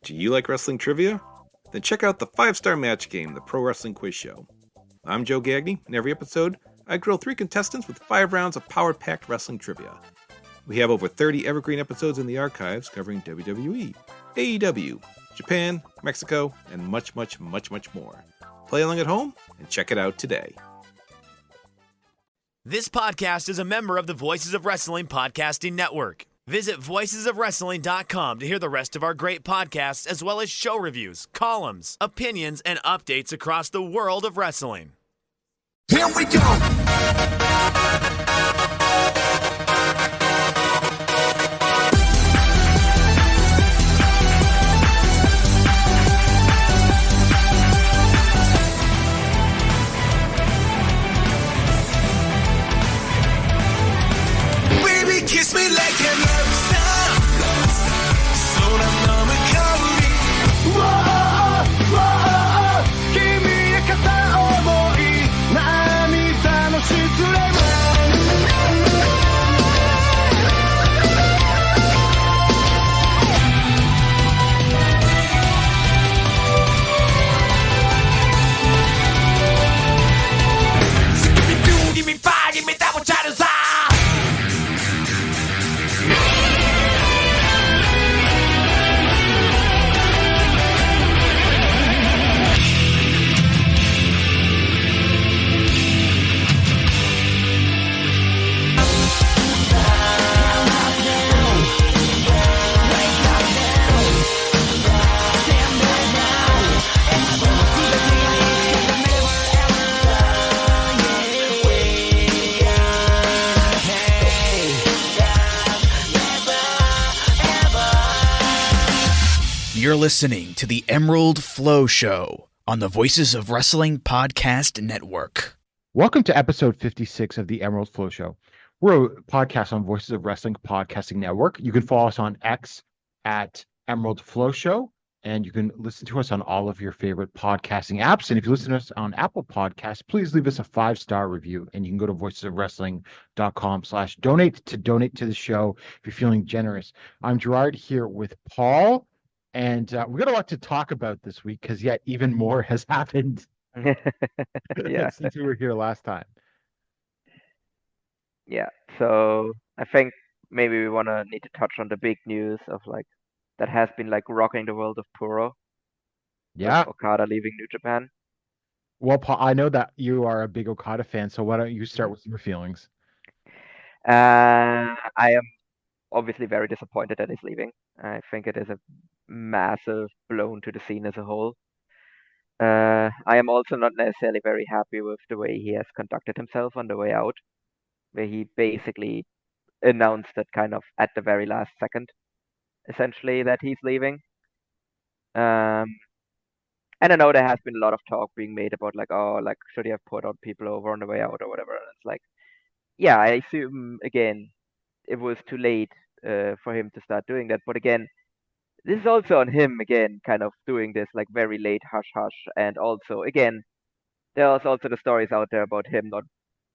Do you like wrestling trivia? Then check out the 5-star match game, the Pro Wrestling Quiz Show. I'm Joe Gagney, and every episode, I grill 3 contestants with 5 rounds of power-packed wrestling trivia. We have over 30 evergreen episodes in the archives covering WWE, AEW, Japan, Mexico, and much, much, much, much more. Play along at home and check it out today. This podcast is a member of the Voices of Wrestling Podcasting Network. Visit voicesofwrestling.com to hear the rest of our great podcasts, as well as show reviews, columns, opinions, and updates across the world of wrestling. Here we go! Baby, kiss me like a love song. So I'm on a curry. Whoa, whoa, give me a kata omoi. Namida no shitsure mo. Give me 2, give me 5, give me double chatters. You're listening to the Emerald Flow Show on the Voices of Wrestling Podcast Network. Welcome to episode 56 of the Emerald Flow Show. We're a podcast on Voices of Wrestling Podcasting Network. You can follow us on X at Emerald Flow Show, and you can listen to us on all of your favorite podcasting apps. And if you listen to us on Apple Podcasts, please leave us a 5-star review, and you can go to voicesofwrestling.com/donate to donate to the show if you're feeling generous. I'm Gerard here with Paul. And we got a lot to talk about this week because yet even more has happened since we were here last time. Yeah, so I think maybe we need to touch on the big news of that has been rocking the world of Puro. Yeah. With Okada leaving New Japan. Well, Paul, I know that you are a big Okada fan, so why don't you start with your feelings? I am obviously very disappointed that he's leaving. I think it is a massive blow to the scene as a whole. I am also not necessarily very happy with the way he has conducted himself on the way out, where he basically announced it kind of at the very last second, essentially, that he's leaving. And I know there has been a lot of talk being made about should he have put on people over on the way out or whatever. And it's yeah, I assume again it was too late for him to start doing that. But again, this is also on him again, kind of doing this very late hush hush. And also again, there's also the stories out there about him not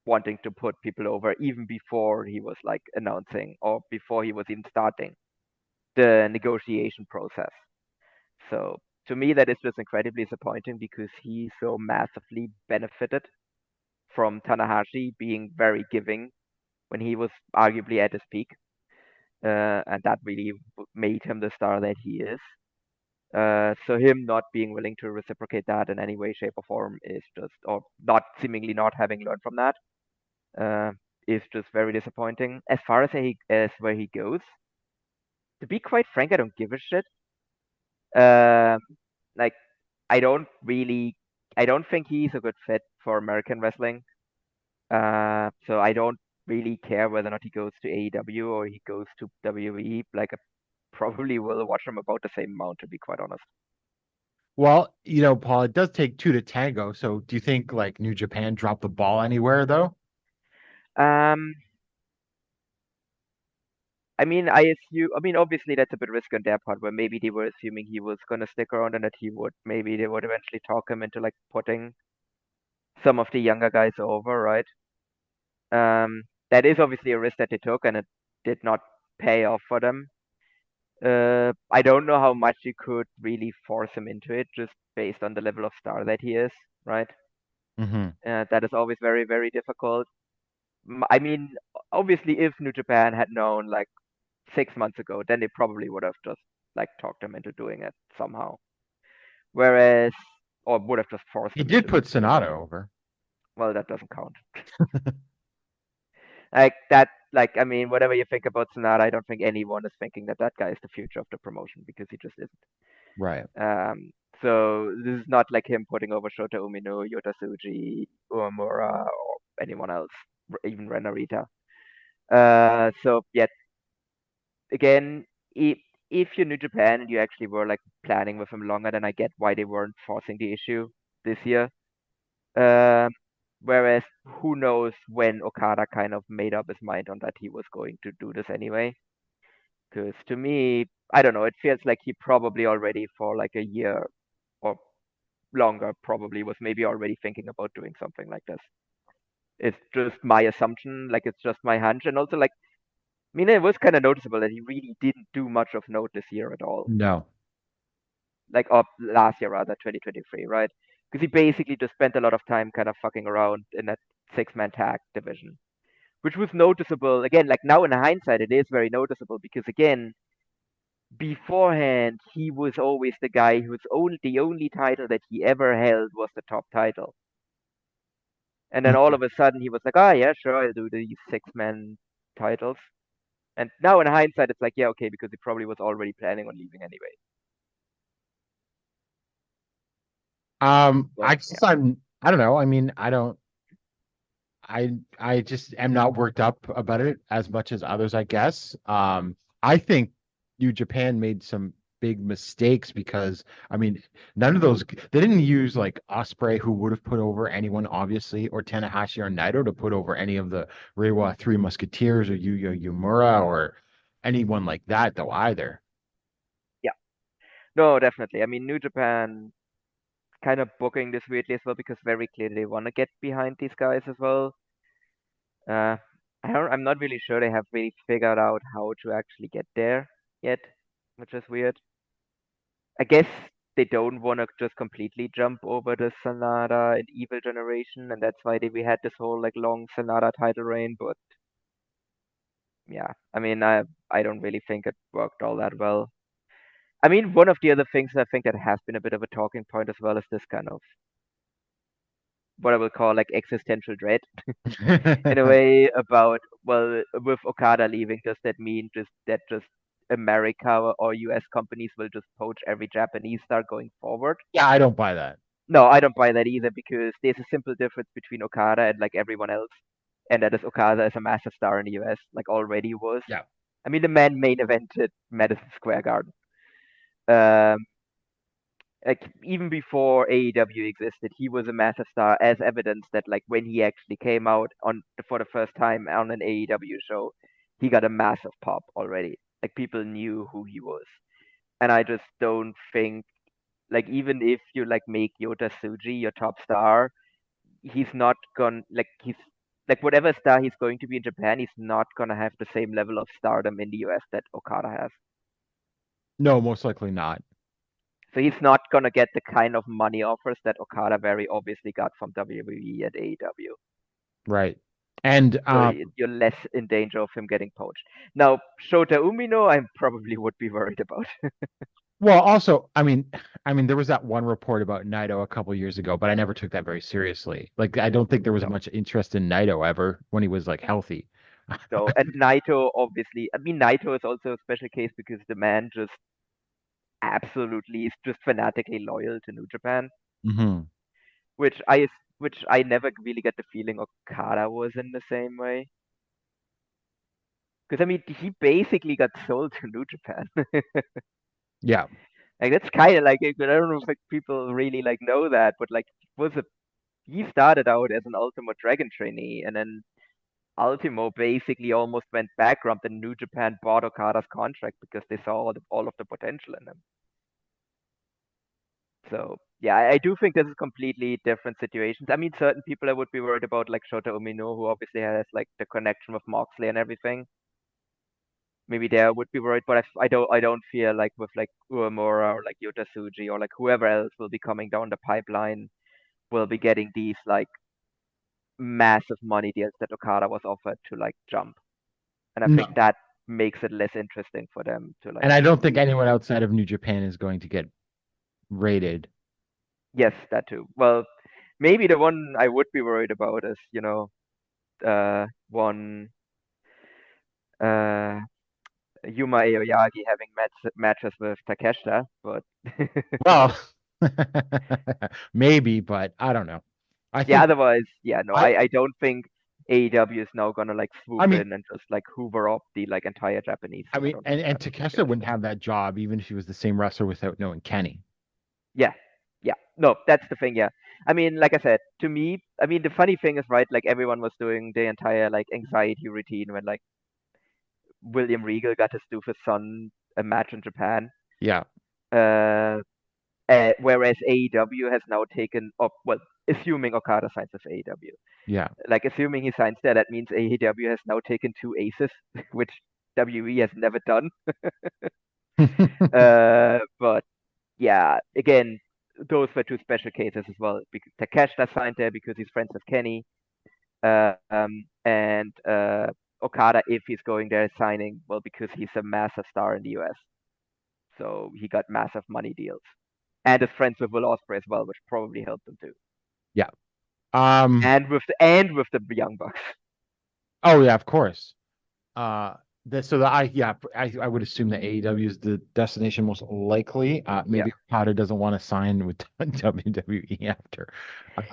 wanting to put people over even before he was announcing or before he was even starting the negotiation process. So to me, that is just incredibly disappointing because he so massively benefited from Tanahashi being very giving when he was arguably at his peak. And that really made him the star that he is. So him not being willing to reciprocate that in any way, shape, or form is just, or not seemingly not having learned from that, is just very disappointing. As far as where he goes, to be quite frank, I don't give a shit. I don't think he's a good fit for American wrestling. So I don't really care whether or not he goes to AEW or he goes to WWE. I probably will watch him about the same amount, to be quite honest. Well, Paul, it does take 2 to tango. So do you think New Japan dropped the ball anywhere though? Obviously that's a bit risky on their part, where maybe they were assuming he was going to stick around and that maybe they would eventually talk him into putting some of the younger guys over, right? That is obviously a risk that they took, and it did not pay off for them. I don't know how much you could really force him into it, just based on the level of star that he is, right? Hmm. That is always very, very difficult. I mean, obviously, if New Japan had known like 6 months ago, then they probably would have just like talked him into doing it somehow. Whereas, or would have just forced He him did into put doing it. Sonata over. Well, that doesn't count. Like that, like I mean, whatever you think about Sonata, I don't think anyone is thinking that that guy is the future of the promotion because he just isn't. Right. So this is not like him putting over Shota Umino, Yota Tsuji, Uemura, or anyone else, even Ren Narita. So yeah, again, if you're New Japan and you actually were like planning with him longer, then I get why they weren't forcing the issue this year. Um, Whereas who knows when Okada kind of made up his mind on that he was going to do this anyway. Because to me, I don't know, it feels like he probably already for like a year or longer probably was maybe already thinking about doing something like this. It's just my assumption, like it's just my hunch. And also like I mean it was kind of noticeable that he really didn't do much of note this year at all. No. Like or last year rather, 2023, right? Because he basically just spent a lot of time kind of fucking around in that six-man tag division. Which was noticeable again, like now in hindsight it is very noticeable because again, beforehand he was always the guy who's only the only title that he ever held was the top title. And then all Mhm. of a sudden he was like, "Ah, yeah, sure, I'll do these six-man titles." And now in hindsight, it's like, yeah, okay, because he probably was already planning on leaving anyway. I But guess I don't know. I mean, I just am not worked up about it as much as others, I guess. I think New Japan made some big mistakes because I mean, none of those they didn't use like Osprey, who would have put over anyone, obviously, or Tanahashi or Naito to put over any of the Reiwa Three Musketeers or Yuya Uemura or anyone like that, though, either. yeah, no, definitely. I mean, New Japan kind of booking this weirdly as well because very clearly they want to get behind these guys as well. Uh, I'm not really sure they have really figured out how to actually get there yet, which is weird. I guess they don't want to just completely jump over the Sonata and Evil generation, and that's why we had this whole like long Sonata title reign. But yeah, I mean, I don't really think it worked all that well. I mean, one of the other things I think that has been a bit of a talking point as well is this kind of what I would call like existential dread in a way about, well, with Okada leaving, does that mean just America or US companies will just poach every Japanese star going forward? Yeah, I don't buy that. No, I don't buy that either because there's a simple difference between Okada and like everyone else, and that is Okada is a massive star in the US, like already was. Yeah. I mean, the man main evented Madison Square Garden. Um, like even before AEW existed, he was a massive star, as evidence that like when he actually came out on for the first time on an AEW show, he got a massive pop already. Like people knew who he was, and I just don't think like even if you like make Yota Tsuji your top star, he's not gonna like he's like whatever star he's going to be in Japan, he's not gonna have the same level of stardom in the US that Okada has. No, most likely not. So he's not gonna get the kind of money offers that Okada very obviously got from WWE and AEW. Right. And So you're less in danger of him getting poached. Now, Shota Umino, I probably would be worried about. well, also, I mean, there was that one report about Naito a couple years ago, but I never took that very seriously. Like, I don't think there was No. much interest in Naito ever when he was like healthy. So and Naito obviously, I mean Naito is also a special case because the man just absolutely is just fanatically loyal to New Japan, Hmm. which I never really get the feeling Okada was in the same way. Because I mean, he basically got sold to New Japan. Yeah. Like that's kind of like I don't know if like people really like know that, but like was a he started out as an Ultimo Dragon trainee, and then Ultimo basically almost went bankrupt, and New Japan bought Okada's contract because they saw all of the potential in him. So yeah, I do think this is completely different situations. I mean, certain people I would be worried about, like Shota Umino, who obviously has like the connection with Moxley and everything. maybe there I would be worried, but I don't feel like with like Uemura or like Yota Tsuji or like whoever else will be coming down the pipeline will be getting these like massive money deals that Okada was offered to like jump. And I think No. that makes it less interesting for them to like And I don't think anyone outside of New Japan is going to get rated. yes, that too. Well, maybe the one I would be worried about is, one uh Yuma Aoyagi having matches with Takeshita, but Well, maybe, but I don't know. I yeah, think otherwise, yeah, no, I I don't think AEW is now gonna like I swoop mean in and just like hoover up the like entire Japanese I scene. I mean don't think and that's the Takeshita case. wouldn't have that job even if she was the same wrestler without knowing Kenny. Yeah, yeah, no, that's the thing. Yeah, I mean, like I said, to me, I mean, the funny thing is, right? Like everyone was doing the entire like anxiety routine when like William Regal got his doofus son a match in Japan. Yeah. Uh, whereas AEW has now taken up, well, assuming Okada signs with AEW, Yeah. like assuming he signs there, that means AEW has now taken two aces, which WE has never done. But yeah, again, those were two special cases as well. Because Takeshita signed there because he's friends with Kenny, and Okada, if he's going there, is signing well because he's a massive star in the US, so he got massive money deals, and is friends with Will Ospreay as well, which probably helped him too, Yeah. Um and with the Young Bucks. oh yeah, of course. I would assume that AEW is the destination most likely. Yeah. Maybe Okada doesn't want to sign with WWE after.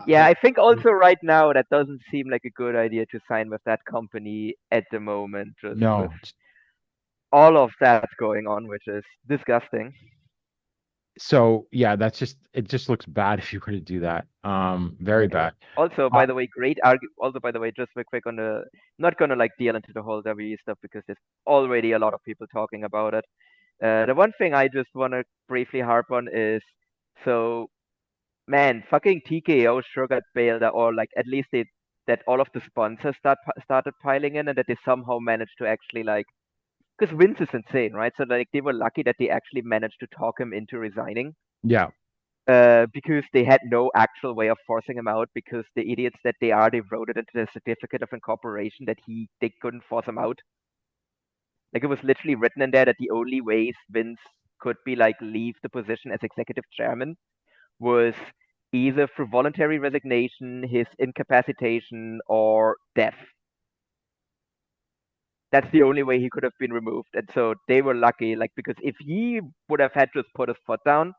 Yeah, I think also right now that doesn't seem like a good idea to sign with that company at the moment, just with No. all of that going on, which is disgusting. So yeah, it just looks bad if you were to do that. Very Yeah. bad. Also, Uh, by the way, great argue. Also, by the way, just real quick on the, not gonna like deal into the whole WWE stuff because there's already a lot of people talking about it. The one thing I just wanna briefly harp on is, so man, fucking TKO sure got bailed out, or like at least that all of the sponsors started piling in, and that they somehow managed to actually like, because Vince is insane, right? So like they were lucky that they actually managed to talk him into resigning. yeah. Because they had no actual way of forcing him out because the idiots that they are, they wrote it into the certificate of incorporation that they couldn't force him out. Like it was literally written in there that the only ways Vince could be like leave the position as executive chairman was either through voluntary resignation, his incapacitation, or death. That's the only way he could have been removed. And so they were lucky, like because if he would have had to put his foot down,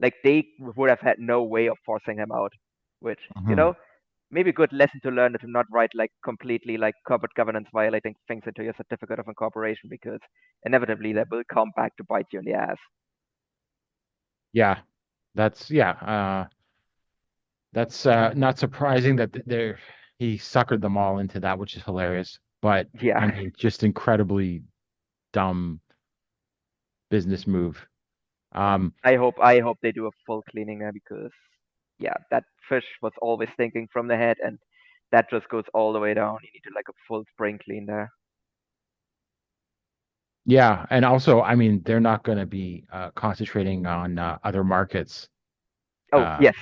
like they would have had no way of forcing him out. Which, Mhm. maybe a good lesson to learn to not write like completely like corporate governance violating things into your certificate of incorporation because inevitably that will come back to bite you in the ass. Yeah. That's not surprising that he suckered them all into that, which is hilarious. But I Yeah. mean, just incredibly dumb business move. Um, I hope they do a full cleaning there because yeah, that fish was always stinking from the head and that just goes all the way down. You need to like a full spring clean there. yeah, and also, I mean, they're not going to be concentrating on other markets. Oh Uh, yes,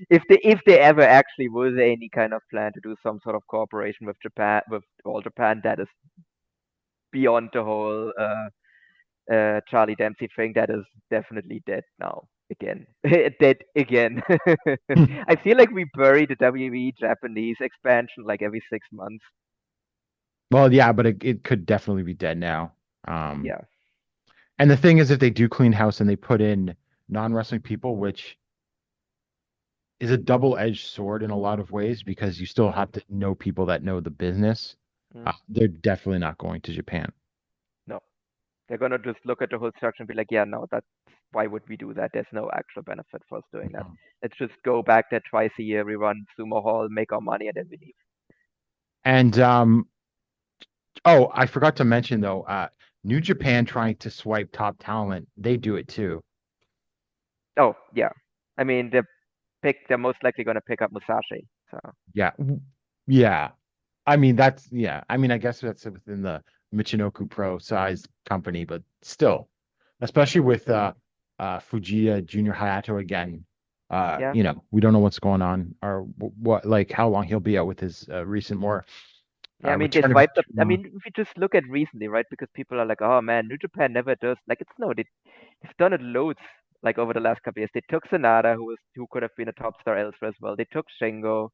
if they ever actually was any kind of plan to do some sort of cooperation with Japan, with all Japan, that is beyond the whole Charlie Dempsey thing. That is definitely dead now. Again, dead again. I feel like we bury the WWE Japanese expansion like every 6 months. well, yeah, but it could definitely be dead now. Um, Yeah. and the thing is, if they do clean house and they put in non-wrestling people, which is a double-edged sword in a lot of ways because you still have to know people that know the business. Mm. They're definitely not going to Japan. No, they're gonna just look at the whole structure and be like, yeah, no, that's why would we do that? There's no actual benefit for us doing that. Mhm. Let's just go back there twice a year, we run Sumo Hall, make our money, and then we leave. And oh, I forgot to mention though, New Japan trying to swipe top talent, they do it too. Oh yeah, I mean they're most likely gonna pick up Musashi. So Yeah. Yeah. I mean, I mean, I guess that's within the Michinoku Pro sized company, but still, especially with Fujita Junior Hayato again. Yeah. We don't know what's going on or what, like how long he'll be out with his recent more Yeah, I mean, they return of his swiped up. I trauma. mean, if you just look at recently, right? Because people are like, oh man, New Japan never does. Like, it's no, they've done it loads. Like over the last couple years, they took Sanada, who could have been a top star elsewhere as well. They took Shingo.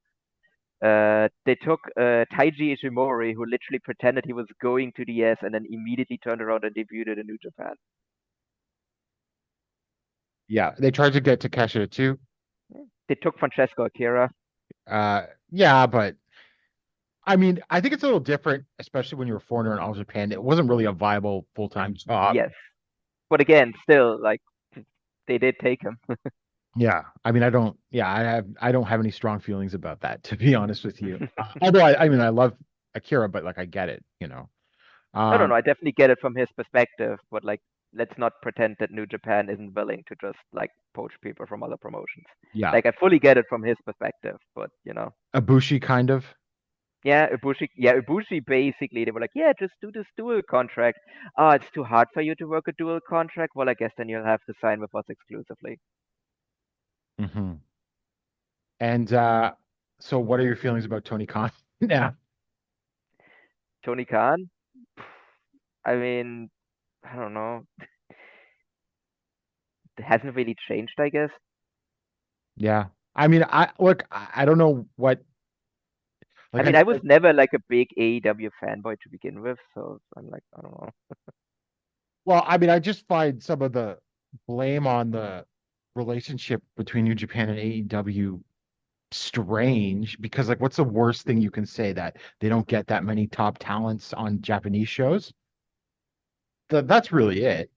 They took Taiji Ishimori, who literally pretended he was going to the S and then immediately turned around and debuted in New Japan. Yeah, they tried to get Takeshita too. They took Francesco Akira. Yeah, but I mean, I think it's a little different, especially when you're a foreigner in All Japan. It wasn't really a viable full-time job. Yes, but again, still, like, they did take him. Yeah, I mean, I don't have any strong feelings about that, to be honest with you. Although I mean, I love Akira, but like I get it. No, no, Um, no. I definitely get it from his perspective, but like, let's not pretend that New Japan isn't willing to just like poach people from other promotions. yeah, Like, I fully get it from his perspective, but Ibushi kind of. Yeah, Ibushi basically they were like, yeah, just do this dual contract. Oh, it's too hard for you to work a dual contract. Well, I guess then you'll have to sign with us exclusively. Hmm. And so what are your feelings about Tony Khan? Yeah. Tony Khan, I mean, I don't know. It hasn't really changed, I guess. Yeah. I mean, I don't know what, I like I mean, I was said, never like a big AEW fanboy to begin with, so I'm like, I don't know. well, I mean, I just find some of the blame on the relationship between New Japan and AEW strange because, like, what's the worst thing you can say that they don't get that many top talents on Japanese shows? That's really it.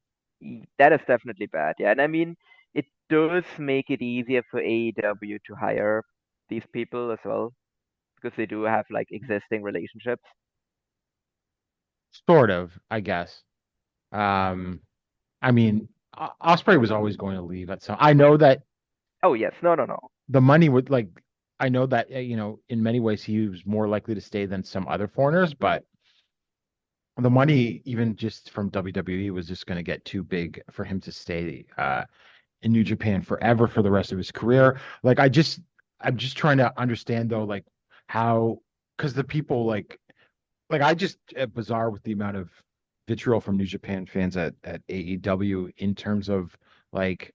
That is definitely bad, yeah. And I mean, it does make it easier for AEW to hire these people as well because they do have like existing relationships. Sort of, I guess. Um, I mean, Osprey was always going to leave at some. I know that Oh yes, no, no, no. the money would like. I know that in many ways he was more likely to stay than some other foreigners, but the money, even just from WWE, was just going to get too big for him to stay in New Japan forever for the rest of his career. Like, I'm just trying to understand though, like how, because the people like I just bizarre with the amount of vitriol from New Japan fans at AEW in terms of like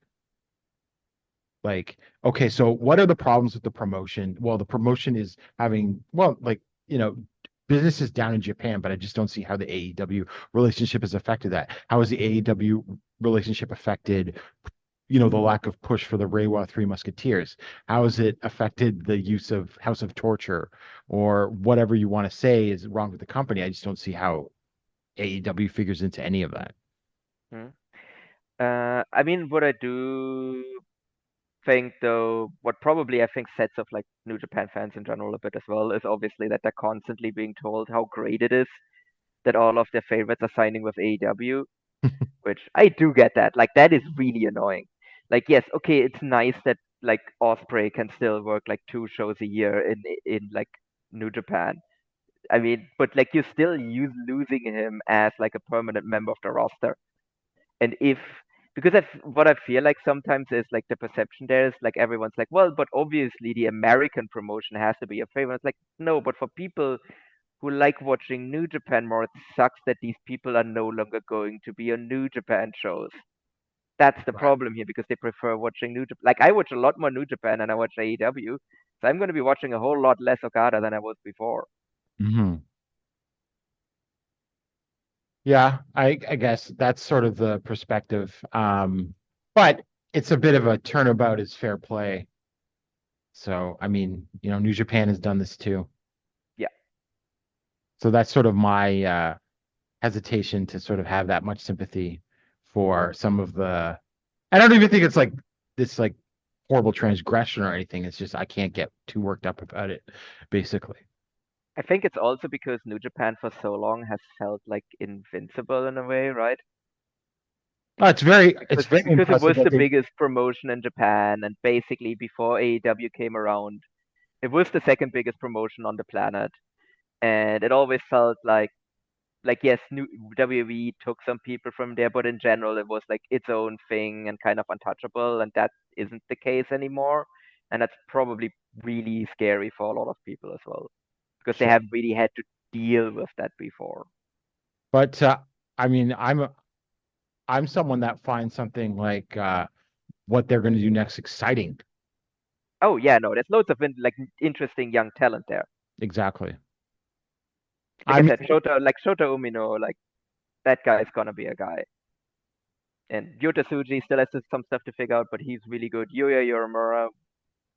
okay, so what are the problems with the promotion? Well, the promotion is having like business is down in Japan, but I just don't see how the AEW relationship has affected that. How has the AEW relationship affected the lack of push for the Reiwa Three Musketeers? How has it affected the use of House of Torture or whatever you want to say is wrong with the company? I just don't see how AEW figures into any of that. Hmm. I mean, what I do think though, what probably I think sets off like New Japan fans in general a bit as well is obviously that they're constantly being told how great it is that all of their favorites are signing with AEW, which I do get that. Like that is really annoying. Like yes, okay, it's nice that like Osprey can still work like 2 shows a year in like New Japan. I mean, but like you're still losing him as like a permanent member of the roster. And if because what I feel like sometimes is like the perception there is like everyone's like, well, but obviously the American promotion has to be your favorite. It's like no, but for people who like watching New Japan more, it sucks that these people are no longer going to be on New Japan shows. That's the Right. problem here because they prefer watching New Japan. Like I watch a lot more New Japan than I watch AEW, so I'm going to be watching a whole lot less Okada than I was before. Hmm. Yeah, I guess that's sort of the perspective. But it's a bit of a turnabout is fair play. So, I mean, New Japan has done this too. Yeah. So that's sort of my hesitation to sort of have that much sympathy for some of the. I don't even think it's like this like horrible transgression or anything. It's just I can't get too worked up about it, basically. I think it's also because New Japan for so long has felt like invincible in a way, right? It's very Because it impressive was that the they. biggest promotion in Japan, and basically before AEW came around, it was the second biggest promotion on the planet, and it always felt like like yes, WWE took some people from there, but in general, it was like its own thing and kind of untouchable, and that isn't the case anymore. And that's probably really scary for a lot of people as well, because they Sure. have really had to deal with that before. But I mean, I'm someone that finds something like what they're going to do next exciting. Oh yeah, no, there's loads of interesting young talent there. Exactly. Like I I mean, said, Shota Umino, like that guy is gonna be a guy. And Yota Tsuji still has some stuff to figure out, but he's really good. Yuya Yoramura,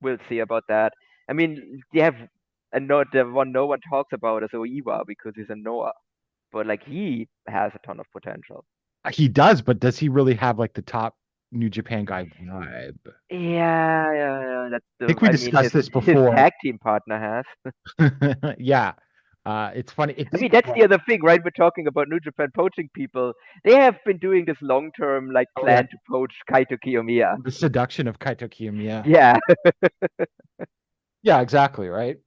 we'll see about that. I mean, they have the one no one talks about is Oiwa because he's a Noah, but like he has a ton of potential. he does, but does he really have like the top New Japan guy vibe? Yeah. That's I think the. we I mean, discussed this his before. tag team partner has. Yeah. It's funny. I mean, that's the other thing, right? We're talking about New Japan poaching people. They have been doing this long-term like Oh, yeah. plan to poach Kaito Kiyomiya. The seduction of Kaito Kiyomiya. Yeah, Yeah, exactly, right?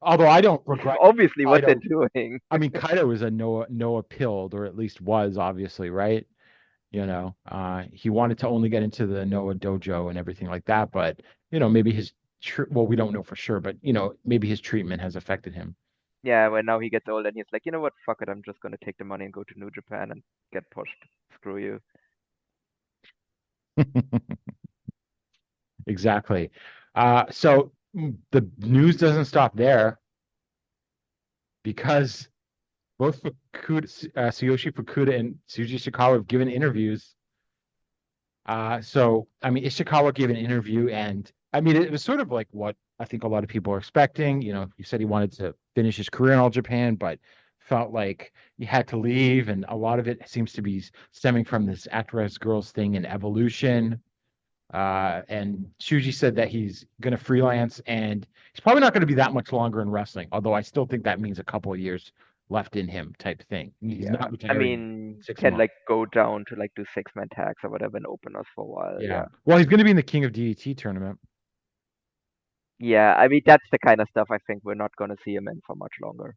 Although I don't regret obviously what they're Kaito. doing. I mean, Kaito is a Noah pilled, or at least was, obviously, right? He wanted to only get into the Noah dojo and everything like that, but maybe well, we don't know for sure, but maybe his treatment has affected him. Yeah, when now he gets old and he's like, you know what, fuck it, I'm just gonna take the money and go to New Japan and get pushed. Screw you. Exactly. So the news doesn't stop there because both Tsuyoshi Fukuda and Tsuji Ishikawa have given interviews. So I mean, Ishikawa gave an interview, and I mean, it was sort of like what I think a lot of people are expecting. He said he wanted to finish his career in All Japan, but felt like he had to leave, and a lot of it seems to be stemming from this actress girls thing in Evolution. And Shuji said that he's going to freelance, and he's probably not going to be that much longer in wrestling. Although I still think that means a couple of years left in him, type thing. He's Yeah. not I retiring mean, 6 months. can like go down to like do 6-man tags or whatever and open us for a while. Yeah. Yeah. Well, he's going to be in the King of DDT tournament. Yeah, I mean that's the kind of stuff I think we're not gonna see him in for much longer.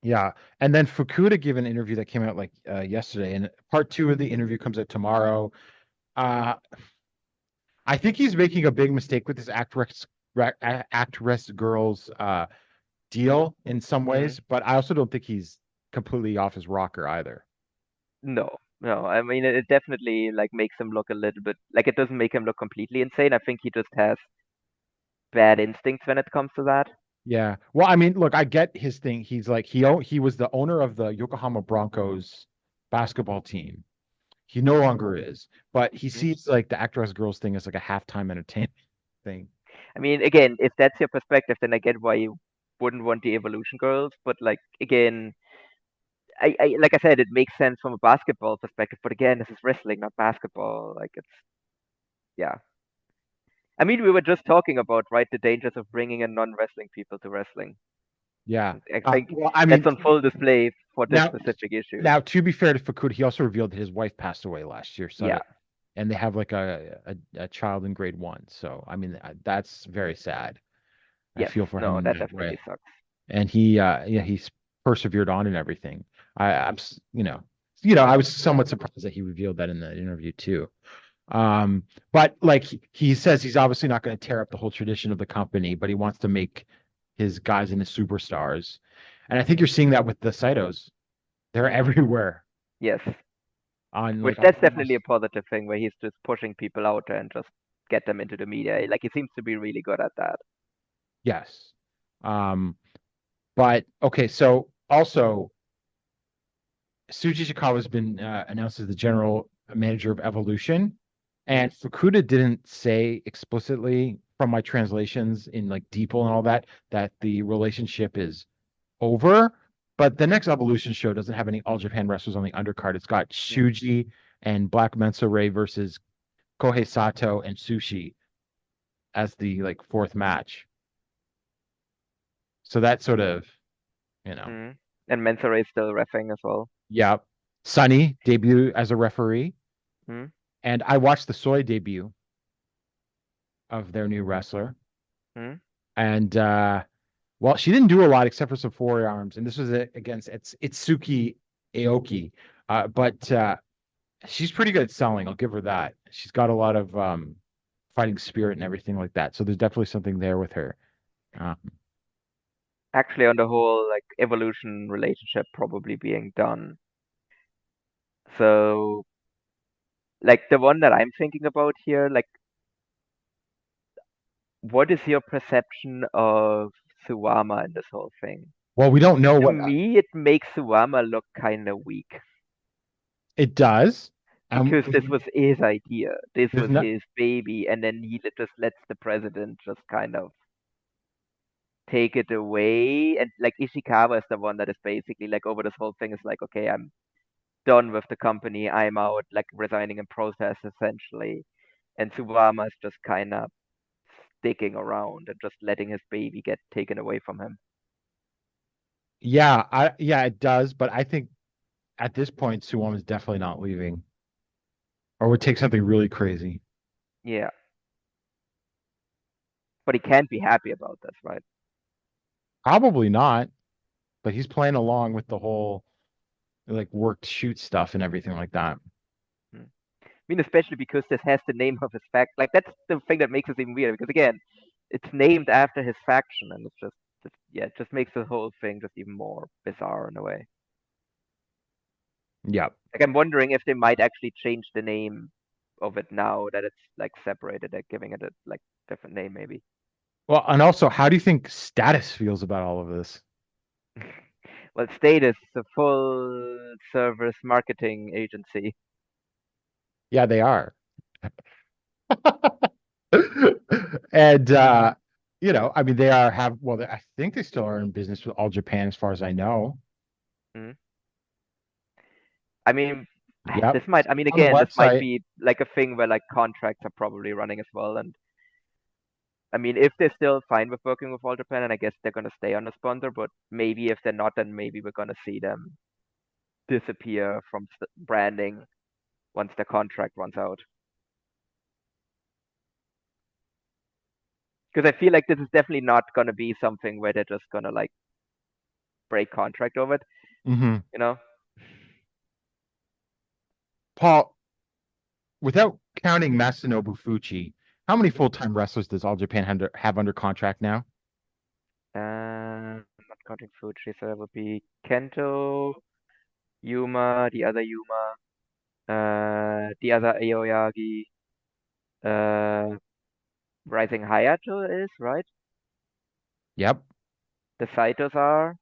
Yeah. And then Fukuda gave an interview that came out like yesterday, and part 2 of the interview comes out tomorrow. Uh, I think he's making a big mistake with this actress girls deal in some ways, but I also don't think he's completely off his rocker either. No, no. I mean, it definitely like makes him look a little bit like it doesn't make him look completely insane. I think he just has bad instincts when it comes to that. Yeah. Well, I mean, look, I get his thing. He's like he was the owner of the Yokohama Broncos basketball team. He no longer is, but he Mhm. sees like the actress girls thing as like a halftime entertainment thing. I mean, again, if that's your perspective, then I get why you wouldn't want the Evolution girls. But like again, I like I said, it makes sense from a basketball perspective. But again, this is wrestling, not basketball. Like it's yeah. I mean, we were just talking about right the dangers of bringing in non-wrestling people to wrestling. Yeah. I think Well, I that's mean, on full display for this now, specific issue. now to be fair to Fukuda, he also revealed that his wife passed away last year. So Yeah. and they have like a child in grade 1. So I mean, that's very sad. I Yes. feel for him No, in that that way. definitely sucks. And he's persevered on and everything. I'm I was somewhat surprised that he revealed that in the interview too. But like he says, he's obviously not going to tear up the whole tradition of the company, but he wants to make his guys into superstars. And I think you're seeing that with the Saitos. They're everywhere Yes. on Which like that's definitely a positive thing where he's just pushing people out and just get them into the media. Like he seems to be really good at that. yes. But okay, so also Suji Ishikawa has been announced as the general manager of Evolution, and Fukuda didn't say explicitly from my translations in like Deeple and all that the relationship is over. But the next Evolution show doesn't have any All Japan wrestlers on the undercard. It's got Shuji and Black Mensa Ray versus Kohei Sato and Sushi as the like 4th match. So that sort of, Mm-hmm. And Mensa Ray is still reffing as well. yeah. Sunny debut as a referee. Mm-hmm. And I watched the Soy debut of their new wrestler. Mm-hmm. And well, she didn't do a lot except for some forearms. And this was against Itsuki Aoki. But she's pretty good at selling. I'll give her that. She's got a lot of fighting spirit and everything like that. So there's definitely something there with her. Uh, Actually, on the whole, like evolution relationship probably being done. So, like the one that I'm thinking about here, like, what is your perception of Suwama in this whole thing? well, we don't know To what me, it makes Suwama look kind of weak it does. because this was his idea. This There's was not. his baby, and then he just lets the president just kind of take it away. And like Ishikawa is the one that is basically like over this whole thing is like, okay, I'm done with the company. I'm out, like resigning in protest essentially. And Suwama is just kind of sticking around and just letting his baby get taken away from him. Yeah, it does. But I think at this point, Suwama is definitely not leaving, or would take something really crazy. Yeah. But he can't be happy about this, right? Probably not. But he's playing along with the whole like worked shoot stuff and everything like that. Hmm. I mean, especially because this has the name of his fact. Like that's the thing that makes it even weirder. Because again, it's named after his faction, and it's just yeah, it just makes the whole thing just even more bizarre in a way. Yeah. Like I'm wondering if they might actually change the name of it now that it's like separated, like giving it a like different name maybe. Well, and also, how do you think Status feels about all of this? Well, Status is a full service marketing agency. Yeah, they are. And I mean, they are have well, I think they still are in business with All Japan, as far as I know. Hmm. I mean, Yep. this might. I mean, On the again, this might website. be like a thing where like contracts are probably running as well. And I mean, if they're still fine with working with All Japan, and I guess they're gonna stay on the sponsor, but maybe if they're not, then maybe we're gonna see them disappear from branding once the contract runs out. Because I feel like this is definitely not gonna be something where they're just gonna like break contract over it, Hmm. you know? Paul, without counting Masanobu Fuchi, how many full-time wrestlers does All Japan have under contract now? Not counting Fuji, so that would be Kento, Yuma, the other Yuma, the other Aoyagi, uh, Rising Hayato is, right? Yep. The Saitos are,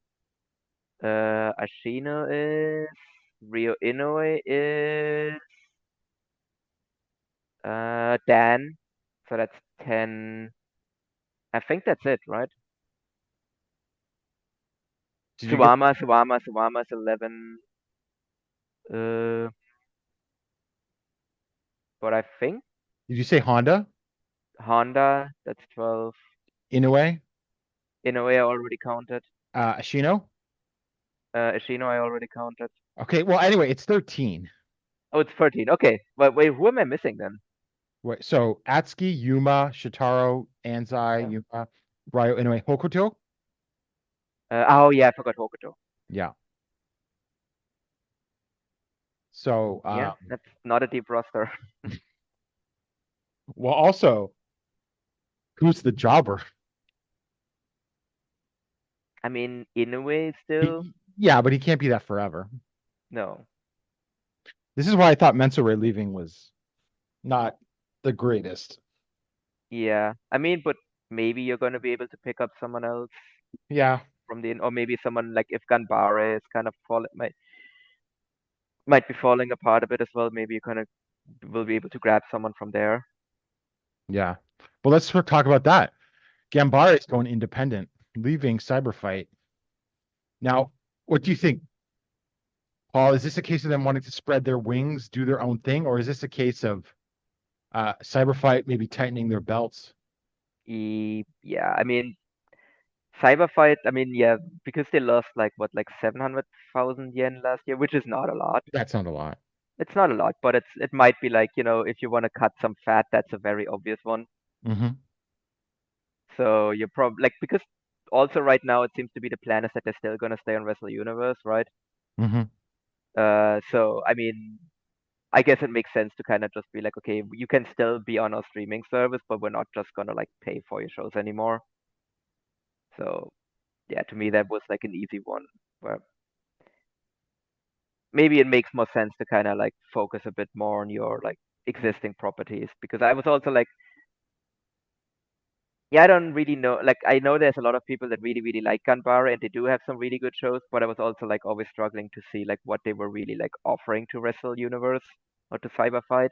Ashino is, Ryo Inoue is, Dan, so that's 10. I think that's it, right? Did you get? Suwama's 11. Uh, but I think Did you say Honda? Honda, that's 12. Inoue? Inoue I already counted. Ashino? Ishino I already counted. Okay. Well, anyway, it's 13. Oh, it's 13. Okay. But wait, who am I missing then? Wait, so Atsuki, Yuma, Shitaro, Anzai, Yeah. Yuma, Ryo Inoue, Hokuto? Oh, yeah, I forgot Hokuto. Yeah. So, Yeah, that's not a deep roster. well, also, who's the jobber? I mean, Inoue still? Yeah, but he can't be that forever. No. This is why I thought Mensure leaving was not the greatest. Yeah. I mean, but maybe you're going to be able to pick up someone else Yeah. from or maybe someone like if Ganbare is kind of might be falling apart a bit as well. Maybe you kind of will be able to grab someone from there. Yeah. Well, let's talk about that. Gambare is going independent, leaving Cyberfight. Now, what do you think, Paul? Is this a case of them wanting to spread their wings, do their own thing, or is this a case of Cyberfight maybe tightening their belts? Yeah, I mean, Cyberfight, I mean, yeah, because they lost like what, like 700,000 yen last year, which is not a lot. That's not a lot. It's not a lot, but it might be like, if you want to cut some fat, that's a very obvious one. Mm-hmm. So you're probably like because also right now it seems to be the plan is that they're still gonna stay on Wrestle Universe, right? Mm-hmm. So I mean, I guess it makes sense to kind of just be like, okay, you can still be on our streaming service, but we're not just gonna like pay for your shows anymore. So yeah, to me that was like an easy one where maybe it makes more sense to kind of like focus a bit more on your like existing properties because I was also like, yeah, I don't really know. Like, I know there's a lot of people that really, really like Ganbara, and they do have some really good shows. But I was also like always struggling to see like what they were really like offering to Wrestle Universe or to Cyberfight.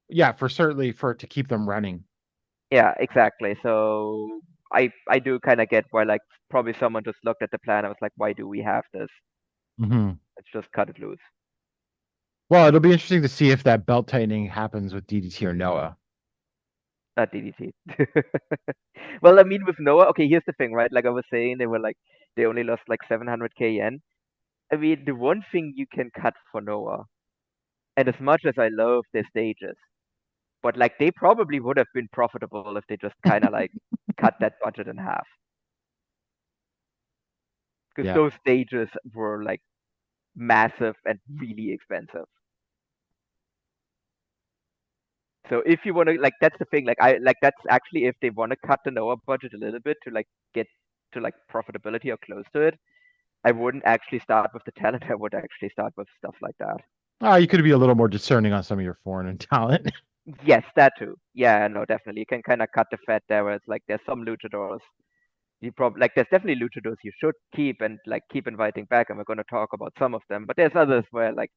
Yeah, for certainly for to keep them running. Yeah, exactly. So I do kind of get why like probably someone just looked at the plan. I was like, why do we have this? Hmm. Let's just cut it loose. Well, it'll be interesting to see if that belt tightening happens with DDT or Noah. Not DDT. Well, I mean, with Noah, okay, here's the thing, right? Like I was saying, they only lost like 700k yen. I mean, the one thing you can cut for Noah, and as much as I love their stages, but like they probably would have been profitable if they just kind of like cut that budget in half. Because Yeah. those stages were like massive and really expensive. So if you want to like that's the thing, like I like that's actually if they want to cut the Noah budget a little bit to like get to like profitability or close to it, I wouldn't actually start with the talent. I would actually start with stuff like that. You could be a little more discerning on some of your foreign talent. Yes, that too. Yeah, no, definitely. You can kind of cut the fat there where it's like there's some luchadors you probably like there's definitely luchadors you should keep and like keep inviting back, and we're going to talk about some of them. But there's others where like,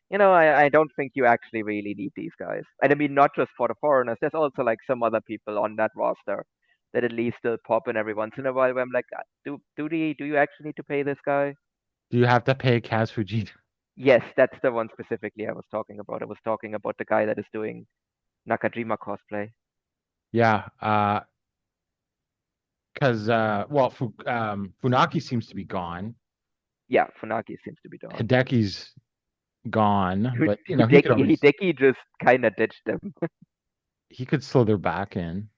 I don't think you actually really need these guys. And I mean, not just for the foreigners. There's also like some other people on that roster that at least still pop in every once in a while. Where I'm like, do you actually need to pay this guy? Do you have to pay Kaz Fujita? Yes, that's the one specifically I was talking about. I was talking about the guy that is doing Nakajima cosplay. Yeah. Because well, Funaki seems to be gone. Yeah, Funaki seems to be done. Hideki's gone, but he could Hideki, always Hideki just kind of ditched them. he could slither back in.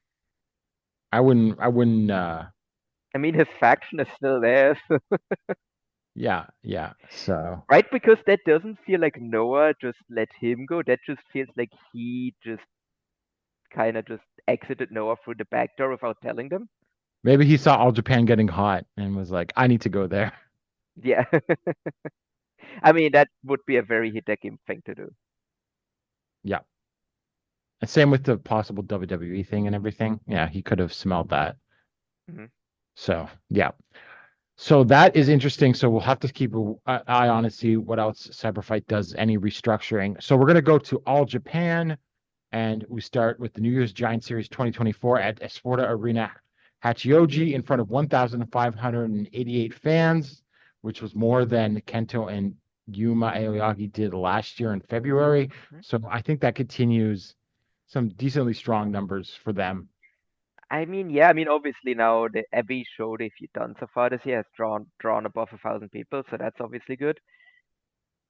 I wouldn't I mean, his faction is still there, yeah. So right? Because that doesn't feel like Noah just let him go. That just feels like he just kind of just exited Noah through the back door without telling them. maybe he saw All Japan getting hot and was like, I need to go there. Yeah. I mean, that would be a very Hideki thing to do. Yeah. And same with the possible WWE thing and everything. Yeah, he could have smelled that. Hmm. So yeah. So that is interesting. So we'll have to keep an eye on and see what else Cyberfight does, any restructuring. So we're going to go to All Japan, and we start with the New Year's Giant Series 2024 at Esporta Arena Hachioji in front of 1,588 fans, which was more than Kento and Yuma Aoyagi did last year in February. So I think that continues some decently strong numbers for them. I mean, yeah. I mean, obviously now every show they've done so far this year has drawn above 1,000 people, so that's obviously good.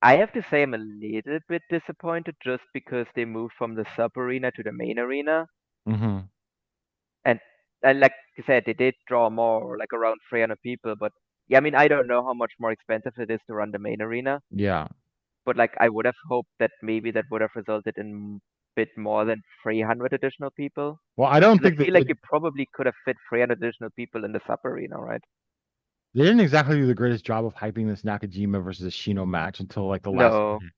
I have to say I'm a little bit disappointed just because they moved from the sub arena to the main arena. Mm-hmm. And, and like I said, they did draw more, like around 300 people. But yeah, I mean, I don't know how much more expensive it is to run the main arena. Yeah. But like, I would have hoped that maybe that would have resulted in a bit more than 300 additional people. Well, I don't 'Cause think I feel like you probably could have fit 300 additional people in the sub arena, right? they didn't exactly do the greatest job of hyping this Nakajima versus Shino match until like the last No, minute.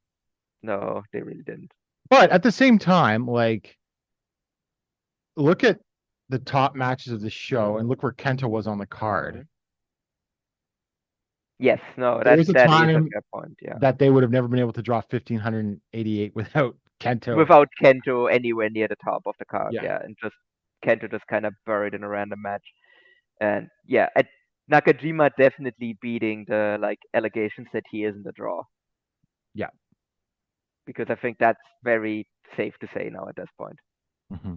no, they really didn't. But at the same time, like, look at the top matches of the show and look where Kenta was on the card. Mhm. Yes, no, There was a that is a time fair point. Yeah. that they would have never been able to draw 1,588 without Kento. Without Kento anywhere near the top of the card, Yeah. yeah, and just Kento just kind of buried in a random match, and yeah, Nakajima definitely beating the like allegations that he isn't a draw. Yeah. Because I think that's very safe to say now at this point. Mm-hmm.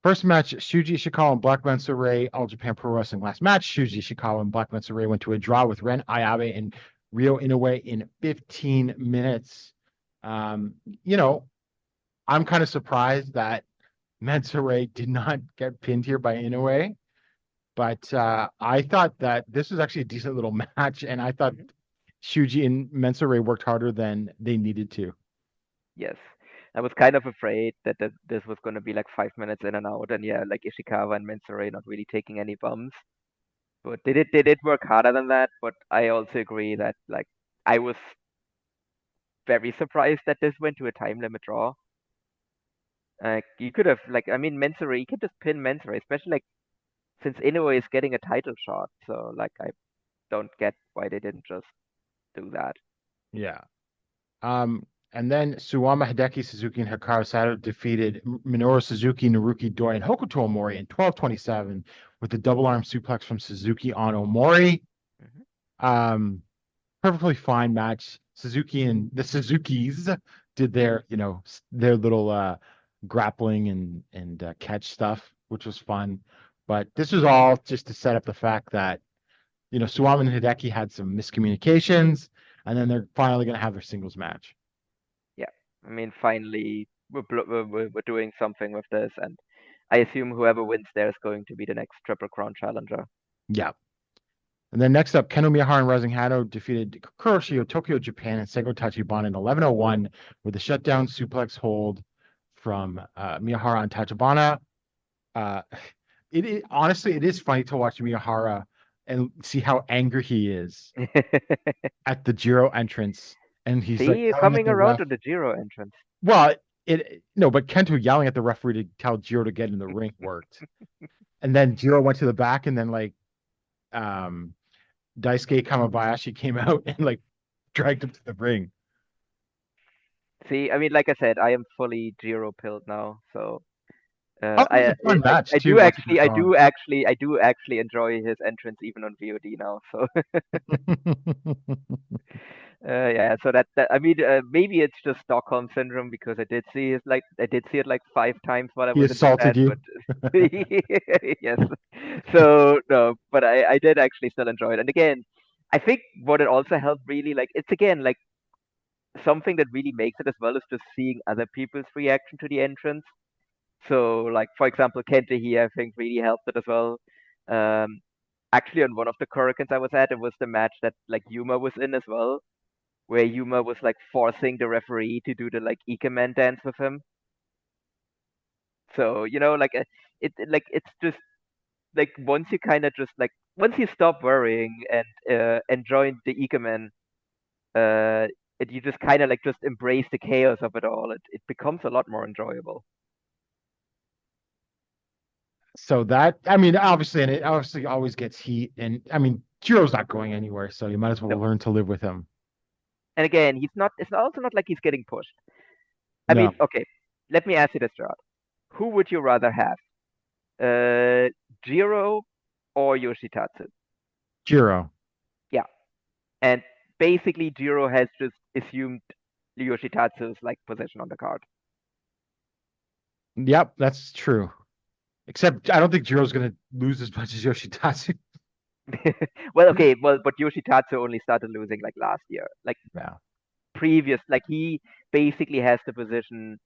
First match, Shuji Ishikawa and Black Mensa-Ray, All Japan Pro Wrestling. Last match, Shuji Ishikawa and Black Mensa-Ray went to a draw with Ren Ayabe and Ryo Inoue in 15 minutes. You know, I'm kind of surprised that Mensa-Ray did not get pinned here by Inoue, but I thought that this was actually a decent little match, and I thought Shuji and Mensure worked harder than they needed to. Yes. I was kind of afraid that this was going to be like 5 minutes in and out, and yeah, like Ishikawa and Mensure not really taking any bumps. But they did work harder than that. But I also agree that like I was very surprised that this went to a time limit draw. You could have like I mean Mensure, you could just pin Mensure, especially like since Inoue is getting a title shot. So like I don't get why they didn't just do that. Yeah. And then Suwama Hideki Suzuki and Hikaru Sato defeated Minoru Suzuki, Naruki Doi, and Hokuto Omori in 12:27 with the double arm suplex from Suzuki on Omori. Perfectly fine match. Suzuki and the Suzukis did their, their little grappling and catch stuff, which was fun. But this was all just to set up the fact that, Suwama and Hideki had some miscommunications, and then they're finally going to have their singles match. Yeah, I mean finally we're doing something with this, and I assume whoever wins there is going to be the next Triple Crown challenger. Yeah. And then next up, Keno Miyahara and Rising Hado defeated Kuroshi of Tokyo, Japan, and Seigo Tachibana in 11:01 with a shutdown suplex hold from Miyahara on Tachibana. Honestly, it is funny to watch Miyahara and see how angry he is at the Jiro entrance. And he's See, like you're yelling at coming the around ref. to the Jiro entrance. Well, but Kento yelling at the referee to tell Jiro to get in the ring worked. And then Jiro went to the back, and then like Daisuke Kamabayashi came out and like dragged him to the ring. See, I mean, like I said, I am fully Jiro pilled now, so Oh, it was a fun match I too. do actually enjoy his entrance even on VOD now. So yeah, so that I mean, maybe it's just Stockholm syndrome because I did see it like 5 times while I He was in assaulted Japan, you. but yes. So no, but I did actually still enjoy it. And again, I think what it also helped really like it's again like something that really makes it as well is just seeing other people's reaction to the entrance. So, like for example, Kenta here, I think really helped it as well. Um, Actually, on one of the Korakuens I was at, it was the match that like Yuma was in as well, where Yuma was like forcing the referee to do the like Ikemen dance with him. So like like it's just like once you kind of just like once you stop worrying and join the Ikemen, you just kind of like just embrace the chaos of it all. It becomes a lot more enjoyable. So that, I mean, obviously, and it obviously always gets heat. And I mean, Jiro's not going anywhere, so you might as well No. learn to live with him. And again, he's not. It's also not like he's getting pushed. I No. mean, okay. Let me ask you this, Gerard. Who would you rather have, uh, Jiro or Yoshitatsu? Jiro. Yeah, and basically Jiro has just assumed Yoshitatsu's like position on the card. Yep, that's true. Except I don't think Jiro's going to lose as much as Yoshitatsu. Well, okay, but Yoshitatsu only started losing like last year. Like Yeah. like he basically has the position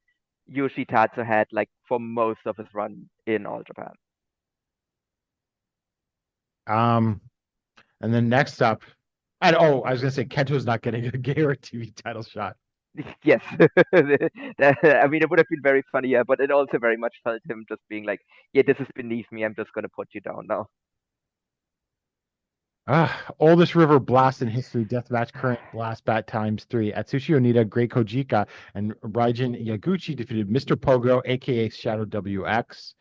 Yoshitatsu had like for most of his run in All Japan. And then next up, I was going to say Kento's not getting a Gator TV title shot. Yes, I mean it would have been very funny, yeah, but it also very much felt him just being like, "Yeah, this is beneath me. I'm just gonna put you down now." Oldest river blast in history, deathmatch current blast bat times 3. Atsushi Onita, Great Kojika, and Raijin Yaguchi defeated Mr. Pogo, aka Shadow WX.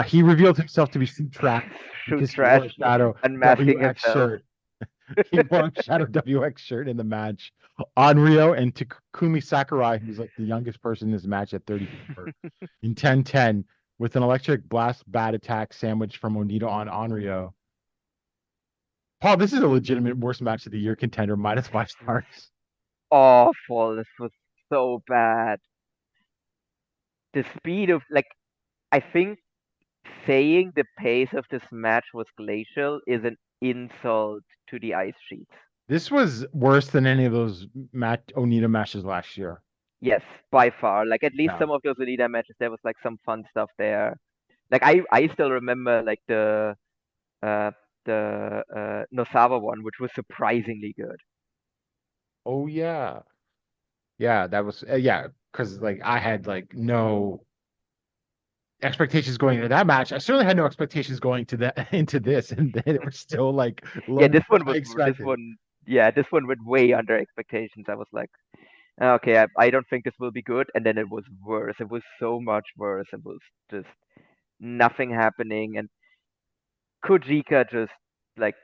He revealed himself to be Shoot Track because he wore a Shadow unmasking WX himself. shirt. He wore a Shadow WX shirt in the match. Onryo and Takumi Sakurai, who's like the youngest person in this match at 34, in 10-10 with an electric blast bat attack sandwich from Onita on Onryo. Paul, this is a legitimate worst match of the year contender, -5 stars. Awful. This was so bad. The speed of like, I think saying the pace of this match was glacial is an insult to the ice sheets. This was worse than any of those Onita matches last year. Yes, by far. Like at least Yeah. some of those Onita matches, there was like some fun stuff there. Like I still remember like the Nosawa one, which was surprisingly good. Oh yeah. Yeah, that was yeah, because like I had like no expectations going into that match. I certainly had no expectations going to that into this, and then it was still like Yeah, lower this than one I was this expected. one. Yeah, this one went way under expectations. I was like, okay, I don't think this will be good, and then it was worse. It was so much worse. It was just nothing happening, and Kojika just like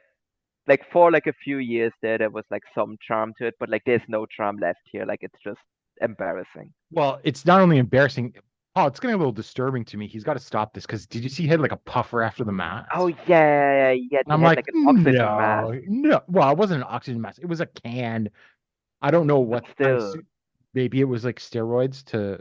for like a few years there was like some charm to it, but like there's no charm left here. Like it's just embarrassing. Well, it's not only embarrassing. Oh, it's getting a little disturbing to me. He's got to stop this because did you see he had like a puffer after the Oh match? yeah, yeah, And he I'm had like, like an oxygen mask, no, no. Well, it wasn't an oxygen mask. It was a can. I don't know but what. still, Maybe it was like steroids to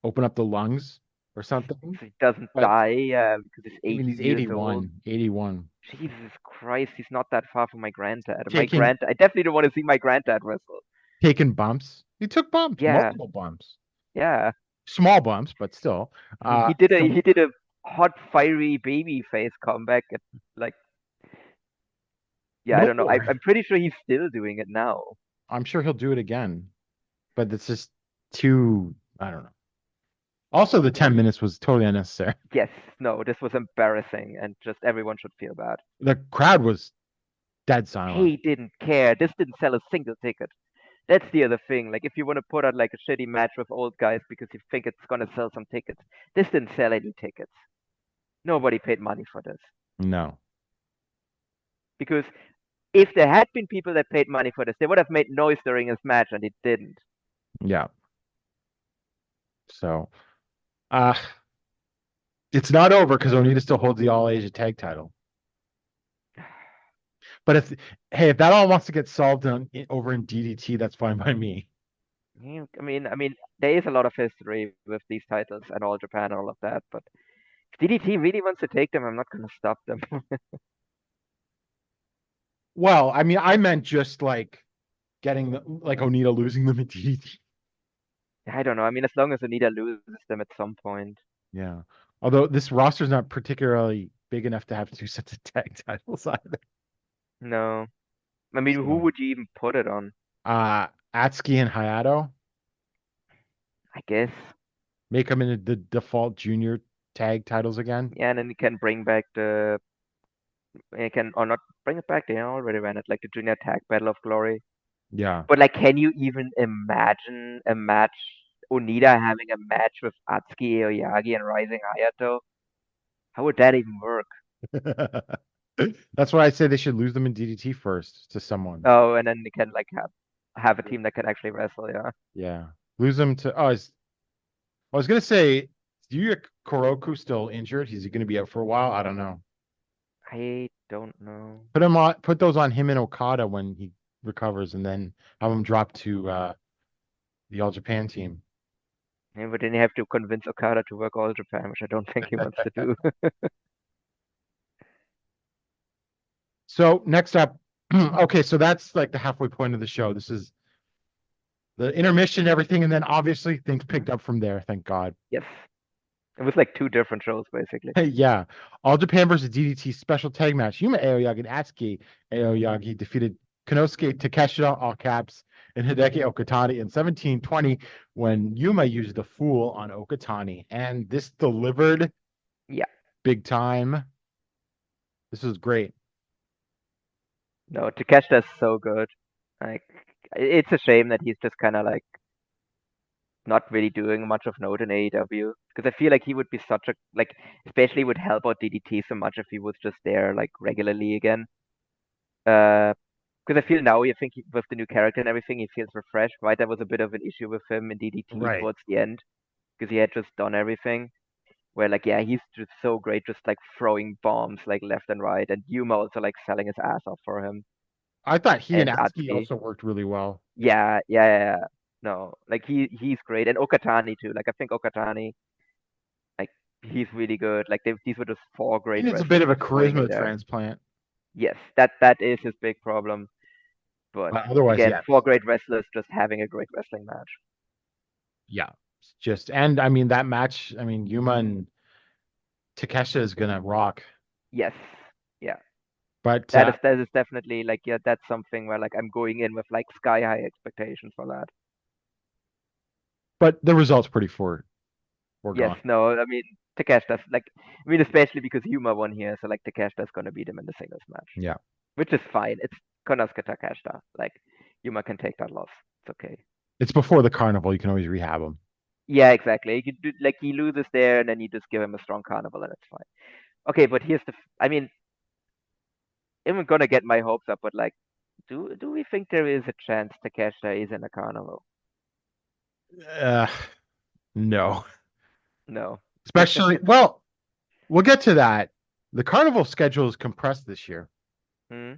open up the lungs or something. so he doesn't But die because he's I 80 mean, he's years old. 81, 81. Jesus Christ, he's not that far from my granddad. Taking I definitely don't want to see my granddad wrestle. taking bumps. He took bumps, Yeah, multiple bumps, yeah. small bumps, but still. So He did a hot fiery baby face comeback at like yeah, I no don't know. more. I'm pretty sure he's still doing it now. I'm sure he'll do it again, but it's just too. I don't know. Also, the 10 minutes was totally unnecessary. Yes, no, this was embarrassing and just everyone should feel bad. The crowd was dead silent. He didn't care. This didn't sell a single ticket. That's the other thing. Like if you want to put out like a shitty match with old guys because you think it's gonna sell some tickets, this didn't sell any tickets. Nobody paid money for this. No. Because if there had been people that paid money for this, they would have made noise during his match and it didn't. Yeah. So, uh, it's not over because Onita still holds the All Asia Tag Title. But if that all wants to get solved over in DDT, that's fine by me. Yeah, I mean, there is a lot of history with these titles and All Japan and all of that, but if DDT really wants to take them, I'm not gonna stop them. Well, I mean, I meant just like getting like Onita losing them in DDT. I don't know. I mean, as long as Anita loses them at some point. Yeah. Although this roster's not particularly big enough to have two sets of tag titles either. No. I mean, who So, would you even put it on? Atsuki and Hayato I guess. make them into the default junior tag titles again. Yeah, and then you can bring back you can, or not bring it back, they already ran it, like the Junior Tag Battle of Glory. Yeah. But like, can you even imagine a match, Onita having a match with Atsuki Aoyagi and Rising Hayato? How would that even work? That's why I say they should lose them in DDT first to someone. Oh, and then you can like have a team that can actually wrestle, yeah. Yeah. Lose them to I was gonna say, is Yuya Koroku still injured? Is he gonna be out for a while? I don't know. I don't know. Put those on him and Okada when he recovers, and then have him drop to the All Japan team. Yeah, but then you have to convince Okada to work All Japan, which I don't think he wants to do. So next up, okay, so that's like the halfway point of the show. This is the intermission, everything, and then obviously things picked up from there. Thank God. Yes. It was like two different shows, basically. Yeah, All Japan versus DDT special tag match. Yuma Aoyagi and Atsuki Aoyagi defeated Konosuke Takeshita, all caps, and Hideki Okatani in 17-20 when Yuma used the Fool on Okatani, and this delivered. Yeah. Big time. This was great. No, Takeshita's so good. Like, it's a shame that he's just kind of like not really doing much of note in AEW because I feel like he would be such a like, especially would help out DDT so much if he was just there like regularly again. Because I feel now you think with the new character and everything, he feels refreshed. Right, that was a bit of an issue with him in DDT Right. towards the end because he had just done everything. Where like yeah, he's just so great, just like throwing bombs like left and right, and Yuma also like selling his ass off for him. I thought he and And Atsuki Atsuki. also worked really well. Yeah. No, like he's great, and Okatani too. Like I think Okatani, like he's really good. Like these were just four great. He needs a bit of a wrestlers going in charisma there. transplant. Yes, that is his big problem. But Otherwise, again, yeah. four great wrestlers just having a great wrestling match. Yeah. And I mean that match, I mean Yuma and Takeshita is gonna rock. Yes, yeah. But that is definitely like, yeah, that's something where like I'm going in with like sky high expectations for that. the result's pretty Yes, foregone. no, I mean Takeshita's like, I mean especially because Yuma won here, so like Takeshita's gonna beat him in the singles match, Yeah. which is fine. It's Konosuke Takeshita. Like Yuma can take that loss. It's okay. It's before the carnival. You can always rehab them. Yeah, exactly. You could do like he loses there, and then you just give him a strong carnival, and it's fine. Okay, but I mean, I'm gonna get my hopes up, but like, do we think there is a chance Takeshita is in a carnival? Uh, no. No. Especially, well, we'll get to that. The carnival schedule is compressed this year. Hmm.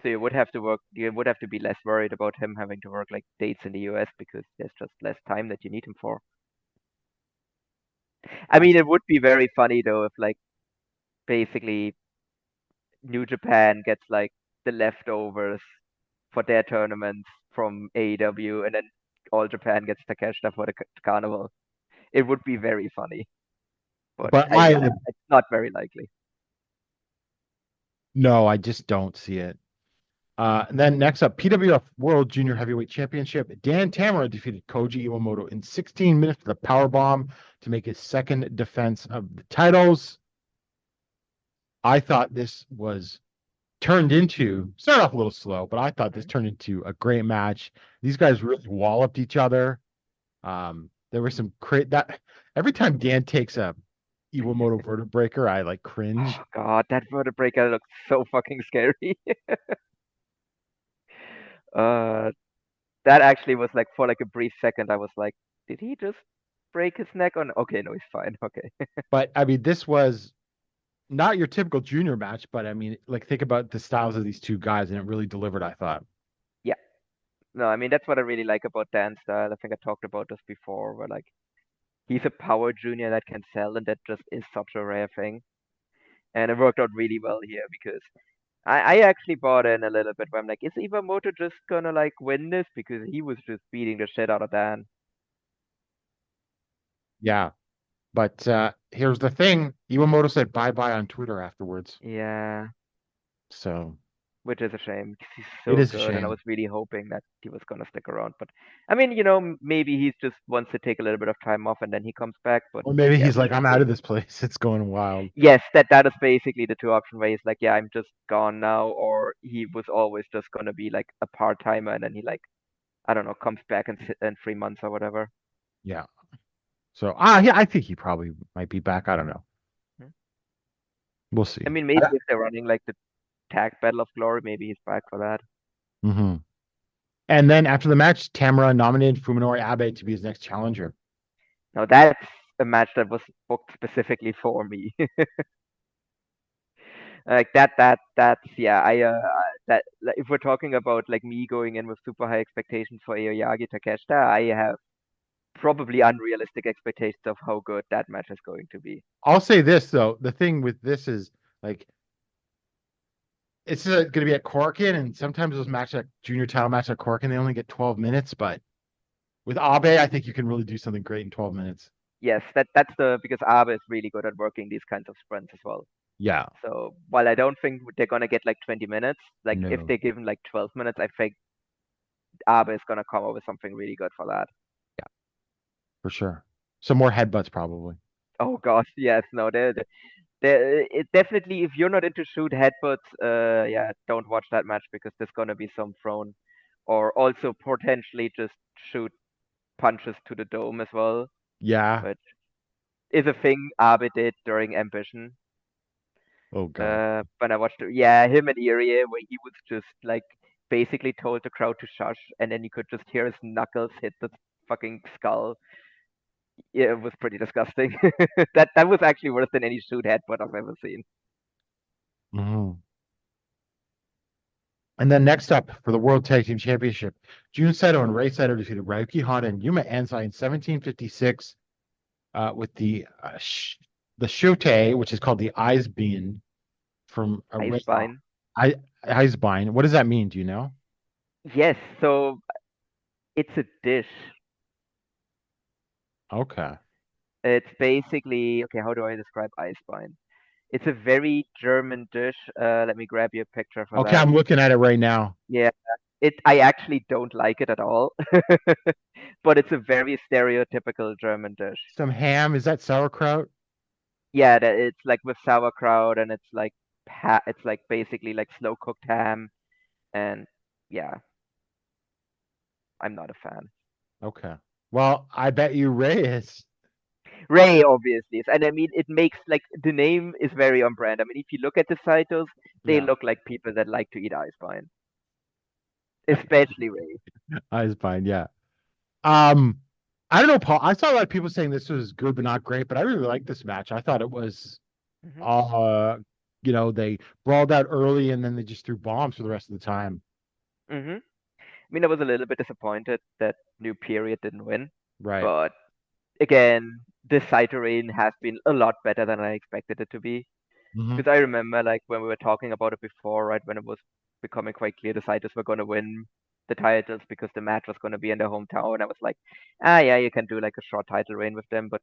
So you would have to work. You would have to be less worried about him having to work like dates in the US because there's just less time that you need him for. I mean, it would be very funny though if like basically New Japan gets like the leftovers for their tournaments from AEW, and then All Japan gets Takeshita for the carnival. It would be very funny, but But it's not very likely. no, I just don't see it. And then next up, PWF World Junior Heavyweight Championship. Dan Tamura defeated Koji Iwamoto in 16 minutes with a power bomb to make his second defense of the titles. I thought this was started off a little slow, but I thought this turned into a great match. These guys really walloped each other. There was some that every time Dan takes a Iwamoto vertebreaker, I like cringe. Oh God, that vertebraker looks so fucking scary. uh, that actually was like for like a brief second, I was like, did he just break his neck on? Okay, no, he's fine. Okay. But I mean, this was not your typical junior match, but I mean, like think about the styles of these two guys, and it really delivered, I thought. Yeah. No, I mean that's what I really like about Dan's style. I think I talked about this before, where like he's a power junior that can sell, and that just is such a rare thing. And it worked out really well here because I actually bought in a little bit where I'm like, is Iwamoto just gonna like win this? Because he was just beating the shit out of Dan. Yeah. But here's the thing: Iwamoto said bye bye on Twitter afterwards. Yeah, So which is a shame because he's it so is a good, and I shame. was really hoping that he was gonna stick around. But I mean, maybe he's just wants to take a little bit of time off and then he comes back. But Or maybe yeah, he's we like, shall I'm out see. of this place. It's going wild. Yes, that is basically the two option ways. Like, yeah, I'm just gone now, or he was always just gonna be like a part timer, and then he like, I don't know, comes back in 3 months or whatever. Yeah. So yeah, I think he probably might be back. I don't know. Hmm. We'll see. I mean, maybe if they're running like the tag Battle of Glory, maybe he's back for that. Mm-hmm. And then after the match, Tamura nominated Fuminori Abe to be his next challenger. Now that's a match that was booked specifically for me. Like that's yeah. That like, if we're talking about like me going in with super high expectations for Aoyagi Takeshita, I have probably unrealistic expectations of how good that match is going to be. I'll say this though: the thing with this is like it's going to be at Corkin, and sometimes those matches, at junior title match at Corkin, they only get 12 minutes. But with Abe, I think you can really do something great in 12 minutes. Yes, that's because Abe is really good at working these kinds of sprints as well. Yeah. So while I don't think they're gonna get like 20 minutes, like if No. they're given like 12 minutes, I think Abe is gonna come up with something really good for that. Yeah, for sure. Some more headbutts probably. Oh gosh, yes, no, it definitely, if you're not into shoot headbutts, yeah, don't watch that match because there's gonna be some thrown, or also potentially just shoot punches to the dome as well, Yeah. which is a thing Abe did during Ambition. Oh God. When I watched it, yeah, him and Irie, where he was just like basically told the crowd to shush, and then you could just hear his knuckles hit the fucking skull. Yeah, it was pretty disgusting. That was actually worse than any shoot headbutt I've ever seen. Mhm. And then next up for the World Tag Team Championship, Jun Saito and Ray Saito defeated Ryuki Honda and Yuma Ansai in 1756 with the Shote, which is called the Eisbein from a Ice Spine. Eisbein. What does that mean? Do you know? Yes, so it's a dish. Okay. It's basically, okay, how do I describe Ice Spine? It's a very German dish. Let me grab you a picture for Okay, that. I'm looking at it right now. Yeah, I actually don't like it at all, but it's a very stereotypical German dish. Some ham. Is that sauerkraut? Yeah, it's like with sauerkraut, and it's like it's like basically like slow cooked ham, and yeah, I'm not a fan. Okay. Well, I bet you Ray is. Ray obviously is, and I mean it makes like the name is very on brand. I mean, if you look at the Saitos, they Yeah, look like people that like to eat ice pine, especially Ray. I was fine. Yeah. Um, I don't know, Paul. I saw a lot of people saying this was good but not great, but I really liked this match. I thought it was, Hmm. uh, they brawled out early and then they just threw bombs for the rest of the time. Hmm. I mean, I was a little bit disappointed that New Period didn't win, Right. but again, this Saito reign has been a lot better than I expected it to be. Hmm. Because I remember, like, when we were talking about it before, right, when it was becoming quite clear the Saitos were going to win the titles because the match was going to be in their hometown. I was like, yeah, you can do like a short title reign with them, but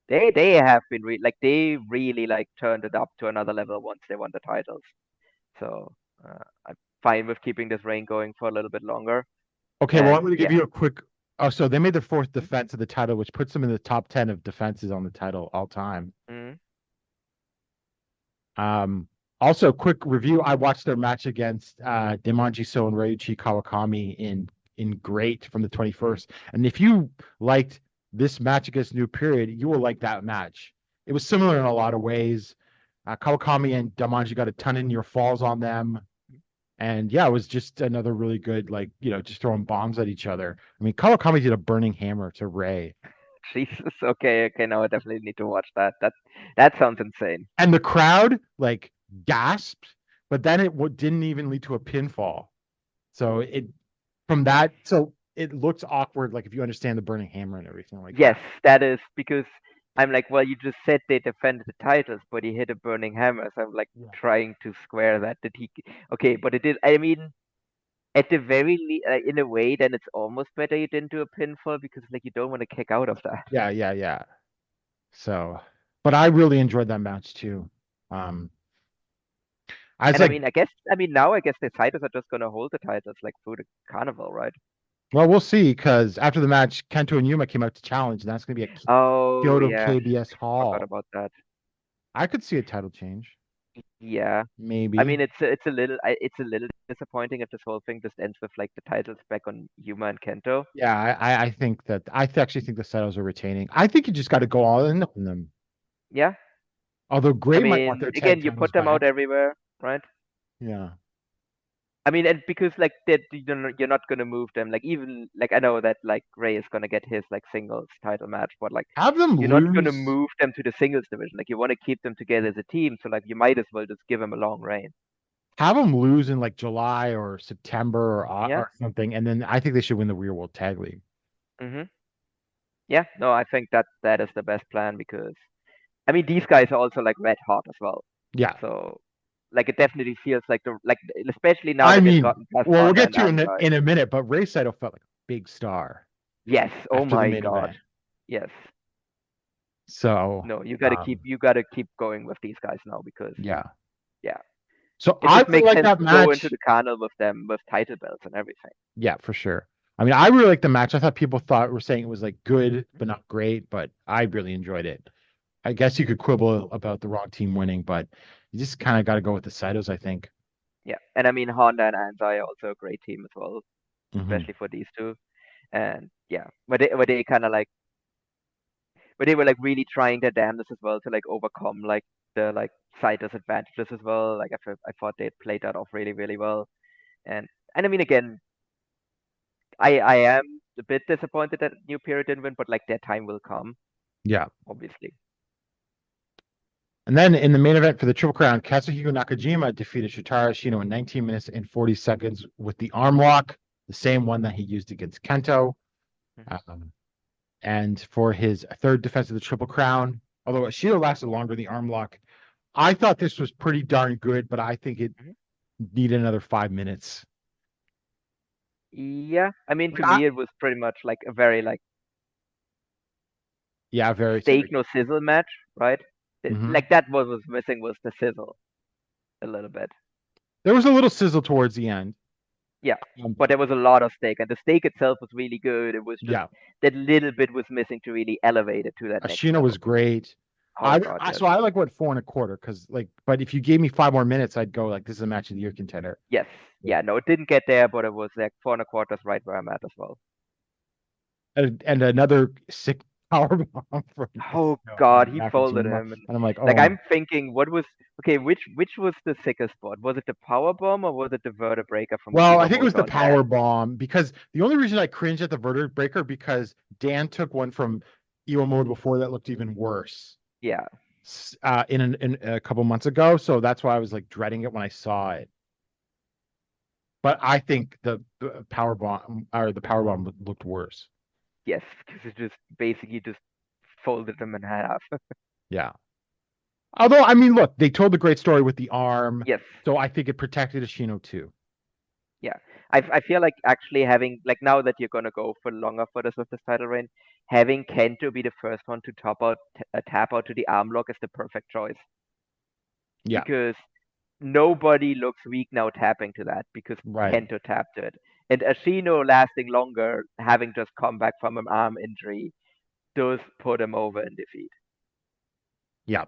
they have been like they really like turned it up to another level once they won the titles. So I'm fine with keeping this reign going for a little bit longer. Okay, well, I'm And going to give yeah, you a quick. Oh, so they made their fourth defense of the title, which puts them in the top 10 of defenses on the title all time. mm, Um, Also, quick review. I watched their match against Demanji So and Ryuichi Kawakami in Great from the 21st. And if you liked this match against New Period, you will like that match. It was similar in a lot of ways. Kawakami and Demanji got a ton of near falls on them. And yeah, it was just another really good, like, just throwing bombs at each other. I mean, Kawakami did a burning hammer to Ray. Jesus, okay, now I definitely need to watch that. That sounds insane. And the crowd, like, gasped, but then it didn't even lead to a pinfall. So it looks awkward, like if you understand the burning hammer and everything like Yes, that. that is because I'm like, well, you just said they defended the titles, but he hit a burning hammer. So I'm like Yeah. trying to square that. Did he? Okay, but it did. I mean, at the very in a way, then it's almost better you didn't do a pinfall because like you don't want to kick out of that. Yeah, yeah, yeah. So, but I really enjoyed that match too. Um, I was And I like, mean, now I guess the titles are just gonna hold the titles like through the carnival, right? well, we'll see, because after the match, Kento and Yuma came out to challenge, and that's going to be at Oh Kyoto yeah, KBS forgot Hall. about that. I could see a title change, Yeah. I maybe. mean, it's a little disappointing if this whole thing just ends with like the titles back on Yuma and Kento. Yeah, I think that actually think the Settles are retaining. I think you just got to go all in on them. Yeah. Although I Gray might want mean, their tag again, you titles put them out back. everywhere, right? Yeah. I mean, and because like that you're not gonna move them. Like even like I know that like Ray is gonna get his like singles title match, but like Have them you're not gonna lose. move them to the singles division. Like you want to keep them together as a team, so like you might as well just give them a long reign. Have them lose in like July or September Yeah. or something, and then I think they should win the Real World Tag League. Mhm. Yeah. No, I think that is the best plan because I mean these guys are also like red hot as well. Yeah. So like it definitely feels like the like especially now I that they've mean, gotten past well, we'll Honda get and to in Anzai. in a minute, but Ray Saito felt like a big star Yes. Oh after the my main God. event. Yes. So, No, um, you gotta keep going with these guys now because yeah. yeah, So it I just really makes like sense that to go into match. the carnival with them with title belts and everything. Yeah, for sure. I mean, I really like the match. I thought people were saying it was like good, but not great, but I really enjoyed it. I guess you could quibble about the wrong team winning, but you just kind of got to go with the Saitos, I think. Yeah, and I mean Honda and Anzai are also a great team as well, Hmm. especially for these two. And yeah, where they kind of like where they were like really trying their damnedest as well to like overcome like the like Saitos advantages as well. Like I thought they played that off really well. And I mean again, I am a bit disappointed that New Period didn't win, but like their time will come, Yeah. obviously. And then in the main event for the Triple Crown, Kazuchika Nakajima defeated Shotaro Ashino in 19 minutes and 40 seconds with the arm lock, the same one that he used against Kento. Mhm. And for his third defense of the Triple Crown, although Ashino lasted longer, the arm lock, I thought this was pretty darn good, but I think it Mhm. needed another 5 minutes. Yeah, I mean Like to me it was pretty much like a very like yeah, very. steak no sizzle match, right? Mhm. Like that was missing was the sizzle a little bit. There was a little sizzle towards the end. Yeah, Um, but there was a lot of steak, and the steak itself was really good. It was just yeah, that little bit was missing to really elevate it to that next Ashina was level. great. Oh God, yes, So I like what 4.25 because like, but if you gave me 5 more minutes, I'd go like this is a match of the year contender. yes, Yeah. yeah. No, it didn't get there, but it was like 4.25 is right where I'm at as well. And another sick power bomb from Oh God, he folded Nakajima, him, and and I'm like, like oh my. I'm thinking, what was okay? Which was the sickest spot? Was it the power bomb or was it the vertebraker from Well, I think it was Iwamoto the on power Dan? bomb because the only reason I cringed at the vertebraker because Dan took one from Iwamoto before that looked even worse. Yeah, In a couple months ago, so that's why I was like dreading it when I saw it. But I think the power bomb or the power bomb looked worse. yes, because it just basically just folded him in half. Yeah. Although, I mean, look, they told the great story with the arm, Yes, so I think it protected Ashino too. yeah. I feel like actually having like now that you're gonna go for longer for this with this title reign, having Kento be the first one to tap out to the arm lock is the perfect choice Yeah, because nobody looks weak now tapping to that because right. Kento tapped it. And Ashino lasting longer, having just come back from an arm injury, does put him over in defeat. Yeah.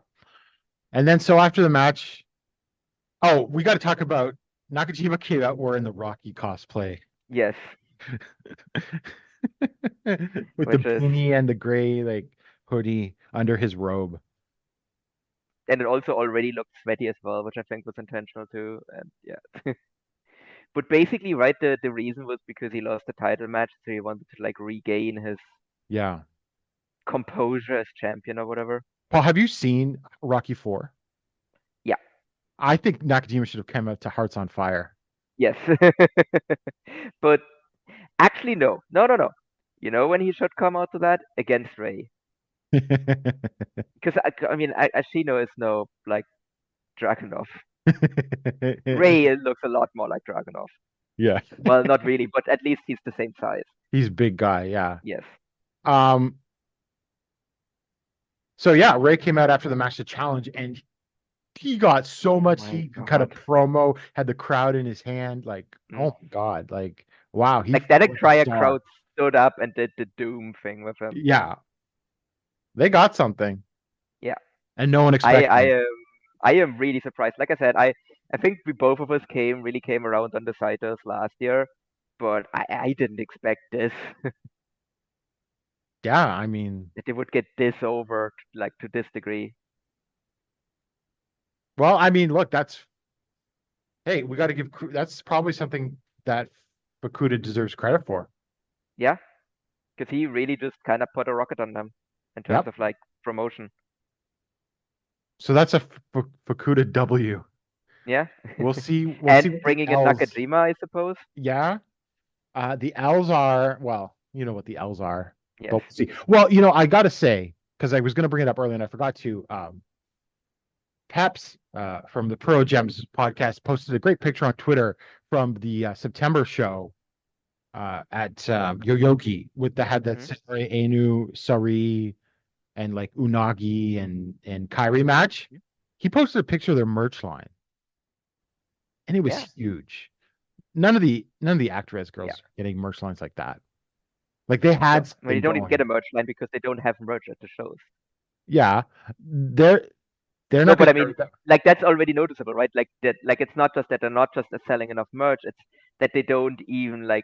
And then so after the match, oh, we got to talk about Nakajima came out wearing the Rocky cosplay Yes, with the which is, beanie and the gray like hoodie under his robe. and it also already looked sweaty as well, which I think was intentional too. And yeah. But basically, right, the reason was because he lost the title match, so he wanted to like regain his Yeah. composure as champion or whatever. Paul, have you seen Rocky 4? Yeah. I think Nakajima should have come out to Hearts on Fire. Yes. But actually, no. No, no, no. You know when he should come out to that? Against Ray. Because, I mean, Ashino is no, like, Dragunov. Ray looks a lot more like Dragunov. Yeah. Well, not really, but at least he's the same size. He's a big guy, yeah. Yes. Um so yeah, Ray came out after the match to challenge and he got so much My heat, cut a God. promo, had the crowd in his hand, like, oh my God, like wow, he Like, that felt like a entire star. crowd stood up and did the Doom thing with him. Yeah. They got something. Yeah. And no one I expected I it. am I am really surprised. Like I said, I think we both of us really came around on the Saitos last year, but I didn't expect this Yeah, I mean, that they would get this over like to this degree. well, I mean, look, that's hey, we got to give that's probably something that Bakuda deserves credit for. Yeah, because he really just kind of put a rocket on them in terms Yep. of like promotion. So that's a Bakuda W. Yeah, We'll see. We'll and see what the bringing in L's. Nakajima, I suppose. Yeah. The L's are well, you know what the L's are. Yes. But we'll see. Well, you know, I gotta say, because I was gonna bring it up earlier and I forgot to. Peps from the Pro Gems podcast posted a great picture on Twitter from the September show at Yoyogi with the had that Satori Anu, Sari, and like Unagi and Kairi match. He posted a picture of their merch line, and it was Yeah. huge. None of the Actress girls Yeah. are getting merch lines like that. Like they had. No, well, you don't even get a merch line because they don't have merch at the shows. Yeah, they're No, not. but I mean, like that's already noticeable, right? Like that, like it's not just that they're not just selling enough merch; it's that they don't even like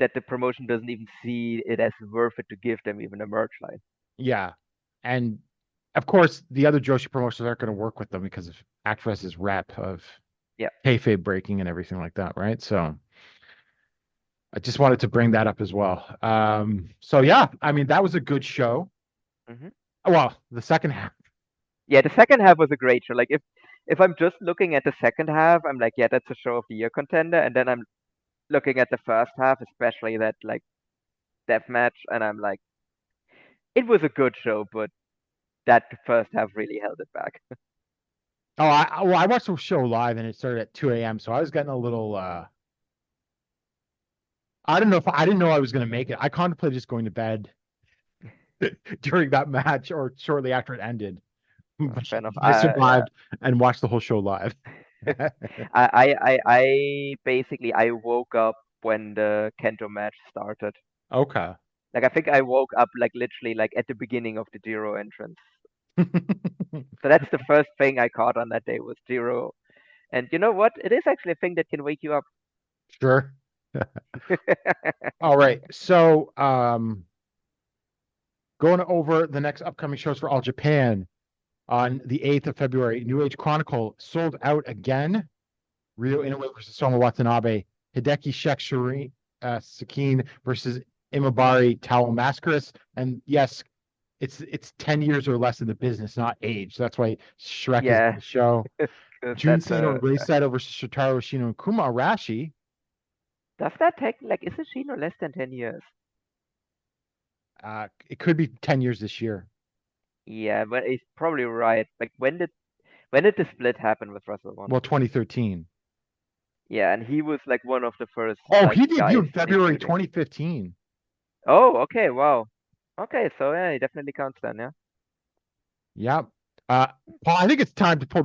that the promotion doesn't even see it as worth it to give them even a merch line. Yeah, and of course the other Joshi promotions aren't going to work with them because of Actress's rep of kayfabe breaking and everything like that, right? So I just wanted to bring that up as well. So yeah, I mean that was a good show. Well, the second half. Yeah, the second half was a great show. Like if I'm just looking at the second half, I'm like, yeah, that's a show of the year contender. And then I'm looking at the first half, especially that like death match, and I'm like, it was a good show, but that first half really held it back. Oh, I watched the show live and it started at 2 a.m. So I was getting a little I don't know if I didn't know I was going to make it. I contemplated just going to bed during that match or shortly after it ended. Fair enough. I survived and watched the whole show live. I basically I woke up when the Kento match started. Okay. Like I think I woke up like literally like at the beginning of the Jiro entrance. So that's the first thing I caught on that day was Jiro. And you know what? It is actually a thing that can wake you up. Sure. All right. So, going over the next upcoming shows for All Japan on the 8th of February, New Age Chronicle sold out again. Ryo Inoue versus Soma Watanabe. Hideki Shek Sakine versus Imabari Towel Mascaras. And yes, it's 10 years or less in the business, not age. So that's why Shrek is in the show. 'Cause Jun that's Seno Reisato versus Shotaro Ashino and Kuma Arashi. does that take like is Shino less than 10 years? It could be 10 years this year. Yeah, but he's probably right. Like when did the split happen with Russell One? Well, 2013. Yeah, and he was like one of the first Oh, like he guys debuted February debuting. 2015. Oh, okay, wow. Okay, so yeah, he definitely counts then, yeah. Yep. Paul, I think it's time to pull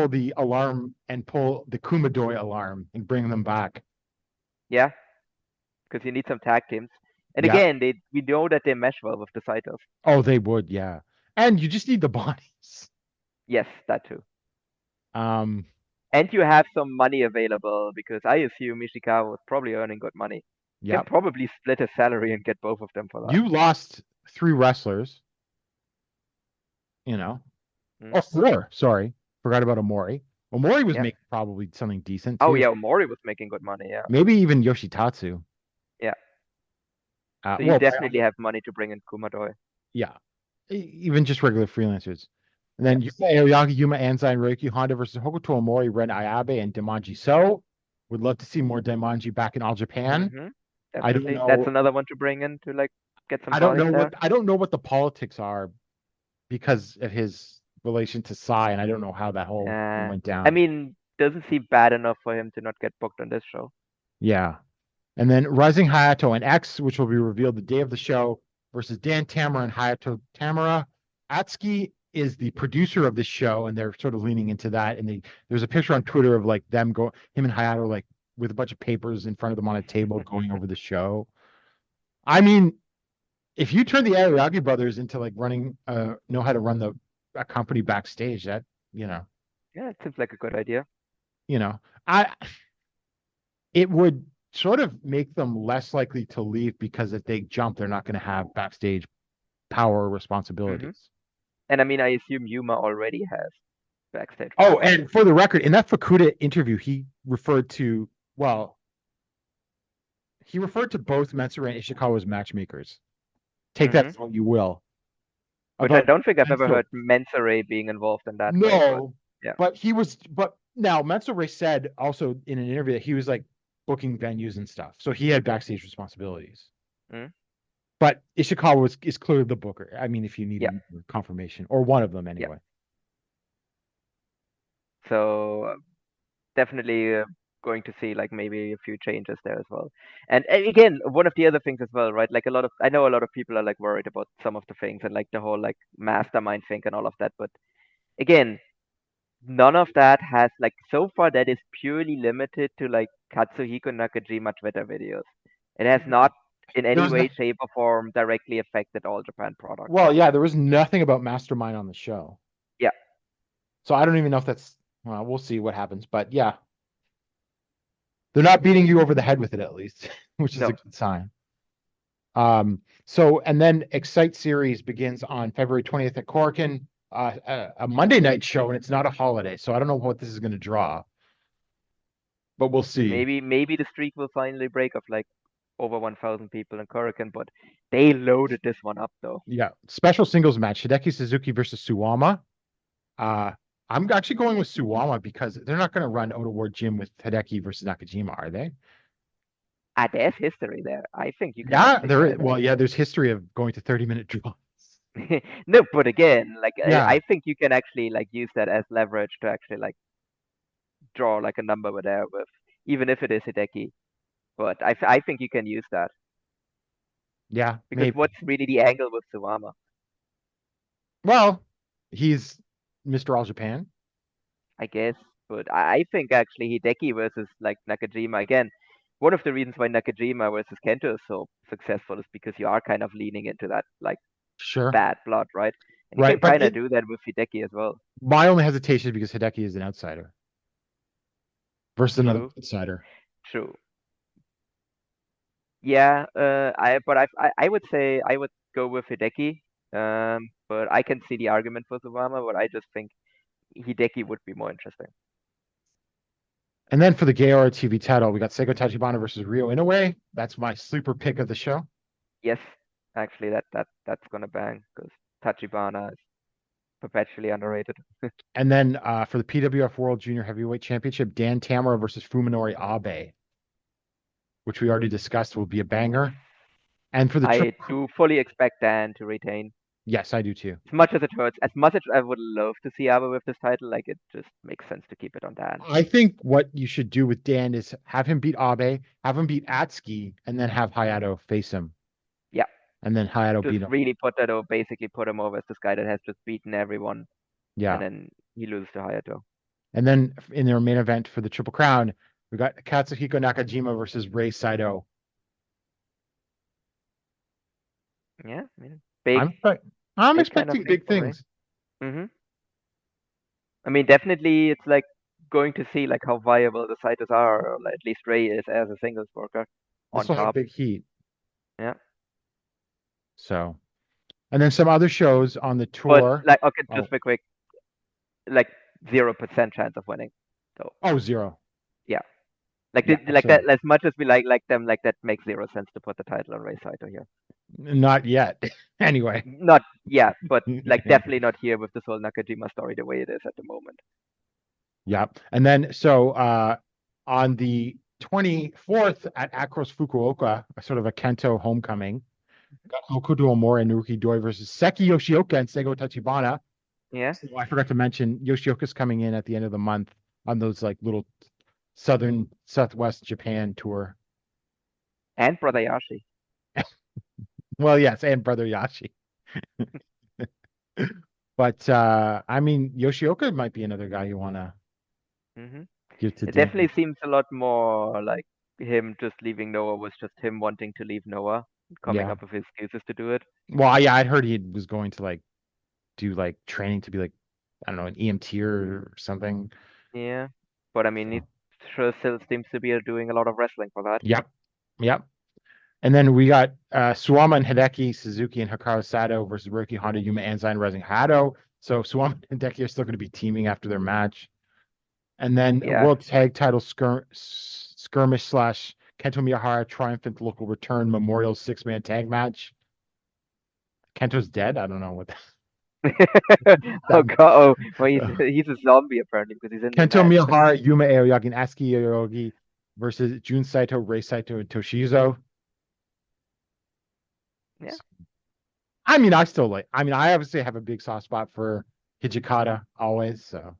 the alarm and pull the Kumadoy alarm and bring them back. Yeah, because you need some tag teams. And Yeah. again, we know that they mesh well with the Saitos. Oh, they would, yeah. And you just need the bodies. Yes, that too. Um, And you have some money available because I assume Ishikawa was probably earning good money. yeah. Can probably split his salary and get both of them for that. You lost 3 wrestlers. You know. Mm. Oh, 4. Sorry. Forgot about Omori. Omori was Yeah. making probably something decent. Oh too. yeah, Mori was making good money, yeah. Maybe even Yoshitatsu. Yeah. So Well, you definitely have money to bring in Kumadoy. yeah. Even just regular freelancers. And then Aoyagi, Yuma Anzai, and Reiki Honda versus Hokuto Omori, Ren Ayabe, and Demanji So. Would love to see more Demanji back in All Japan. Mm-hmm. I don't Definitely. know. That's another one to bring in to like get some I don't bodies know there. I don't know what the politics are because of his relation to Sai, and I don't know how that whole thing went down. I mean, doesn't seem bad enough for him to not get booked on this show. Yeah. And then Rising Hayato and X, which will be revealed the day of the show, versus Dan Tamura and Hayato Tamura. Atsuki is the producer of this show, and they're sort of leaning into that. And there's a picture on Twitter of like him and Hayato like with a bunch of papers in front of them on a table going over the show. I mean, if you turn the Aoyagi brothers into like know how to run a company backstage, that Yeah, it seems like a good idea. It would sort of make them less likely to leave because if they jump, they're not going to have backstage power or responsibilities. And I mean, I assume Yuma already has backstage. Oh, and for the record, in that Fukuda interview, he referred to both Mensura and Ishikawa as matchmakers. Take that as what you will. Which I don't think I've ever heard Mensura being involved in that. No, yeah. But now Mensura said also in an interview that he was like booking venues and stuff. So he had backstage responsibilities. Mm. But Ishikawa is clearly the booker. I mean, if you need confirmation, or one of them anyway. Yeah. So definitely going to see like maybe a few changes there as well. And again, one of the other things as well, right? Like I know a lot of people are like worried about some of the things and like the whole like mastermind thing and all of that. But again, none of that has like so far that is purely limited to like Katsuhiko Nakajima Twitter videos. It has not in any way, shape, or form directly affected All Japan product. Well, yeah, there was nothing about Mastermind on the show. Yeah. So I don't even know if that's we'll see what happens, but yeah. They're not beating you over the head with it at least, which is a good sign. And then Excite Series begins on February 20th at Korakuen. A Monday night show, and it's not a holiday, so I don't know what this is going to draw, but we'll see. Maybe the streak will finally break of like over 1,000 people in Korakuen, but they loaded this one up though. Yeah, special singles match: Hideki Suzuki versus Suwama. I'm actually going with Suwama because they're not going to run Oda Ward Gym with Hideki versus Nakajima, are they? There's history there. I think you can. Yeah, there is. Well, yeah, there's history of going to 30-minute draws. No, but again, like I think you can actually like use that as leverage to actually like draw like a number with even if it is Hideki. But I think you can use that. Yeah, because what's really the angle with Suwama? Well, he's Mr. All Japan. I guess. But I think actually Hideki versus like Nakajima again. One of the reasons why Nakajima versus Kento is so successful is because you are kind of leaning into that like Sure. bad blood, right? And you Right, can but kind of do that with Hideki as well. my only hesitation is because Hideki is an outsider versus another True. outsider. True. Yeah, I would say I would go with Hideki. But I can see the argument for Suwama, but I just think Hideki would be more interesting. And then for the Gaora TV title, we got Seigo Tachibana versus Ryo Inoue. That's my sleeper pick of the show. Yes, actually that's gonna bang because Tachibana is perpetually underrated. And then for the PWF World Junior Heavyweight Championship, Dan Tamura versus Fuminori Abe, which we already discussed will be a banger. And for the I do fully expect Dan to retain. yes, I do too. As much as it hurts, as much as I would love to see Abe with this title, like it just makes sense to keep it on Dan. I think what you should do with Dan is have him beat Abe, have him beat Atsuki, and then have Hayato face him. Yeah. And then Hayato beat Just him. really basically put him over as this guy that has just beaten everyone. Yeah. And then he loses to Hayato. And then in their main event for the Triple Crown, we got Katsuhiko Nakajima versus Rei Saito. Yeah, I mean, big. I'm big expecting kind of big thing for Rei. things. I mean, definitely, it's like going to see like how viable the Saitos are, or at least Rei is as a singles worker on This will have top. big heat. Yeah. So, and then some other shows on the tour. But like, okay, just a quick, like 0% chance of winning. So. Oh, zero. Yeah. Like Yeah, like absolutely. that. As much as we like them, like that makes 0 sense to put the title on Rei Saito here. Not yet. Anyway. Not yeah, but like definitely not here with this whole Nakajima story the way it is at the moment. Yeah. And then so on the 24th at Acros Fukuoka, sort of a Kento homecoming, got Okudo Omori and Naruki Doi versus Seki Yoshioka and Seigo Tachibana. Yeah. So I forgot to mention Yoshioka's coming in at the end of the month on those like little southwest Japan tour. And Brother Yashi. Well, yes, and Brother Yashi. But I mean, Yoshioka might be another guy you want to give to. It definitely seems a lot more like him just leaving Noah was just him wanting to leave Noah, coming up with excuses to do it. Well, yeah, I'd heard he was going to like do like training to be like, I don't know, an EMT or something. Yeah, but I mean, he sure still seems to be doing a lot of wrestling for that. Yep. And then we got Suwama and Hideki, Suzuki and Hikaru Sato versus Roki Honda, Yuma Anzai, and Rising Hato. So Suwama and Hideki are still going to be teaming after their match. And then World Tag Title skirmish / Kento Miyahara Triumphant Local Return Memorial 6-man tag match. Kento's dead? I don't know what Oh god! Oh, well, he's a zombie apparently because he's in Kento Miyahara, Yuma Aoyagi, and Asuki Yoyogi versus Jun Saito, Rei Saito, and Toshizo. Yeah. I mean, I obviously have a big soft spot for Hijikata always, so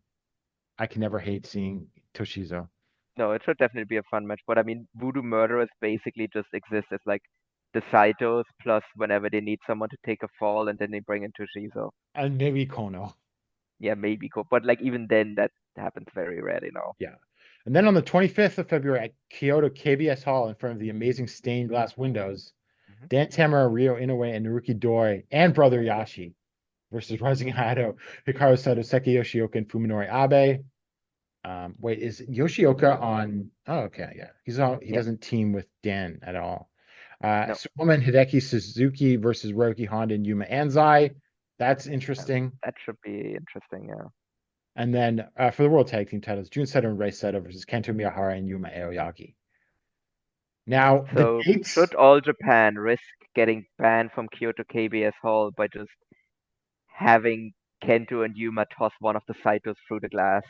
I can never hate seeing Toshizo. No, it should definitely be a fun match. But I mean, Voodoo Murderers basically just exist as like the Saitos plus whenever they need someone to take a fall and then they bring in Toshizo. And maybe Kono. Yeah, maybe. But like even then, that happens very rarely now. Yeah. And then on the 25th of February at Kyoto KBS Hall in front of the amazing stained glass windows, Dan Tamura, Ryo Inoue, and Naruki Doi and Brother Yashi versus Rising Hato, Hikaru Sato, Seki Yoshioka, and Fuminori Abe. Wait, is Yoshioka on? Oh, okay, yeah. He doesn't team with Dan at all. Suwama and Hideki Suzuki versus Roki Honda and Yuma Anzai. That's interesting. That should be interesting, yeah. And then for the World Tag Team titles, Jun Saito and Rei Saito versus Kento Miyahara and Yuma Aoyagi. Now, so should All Japan risk getting banned from Kyoto KBS Hall by just having Kento and Yuma toss one of the Saitos through the glass?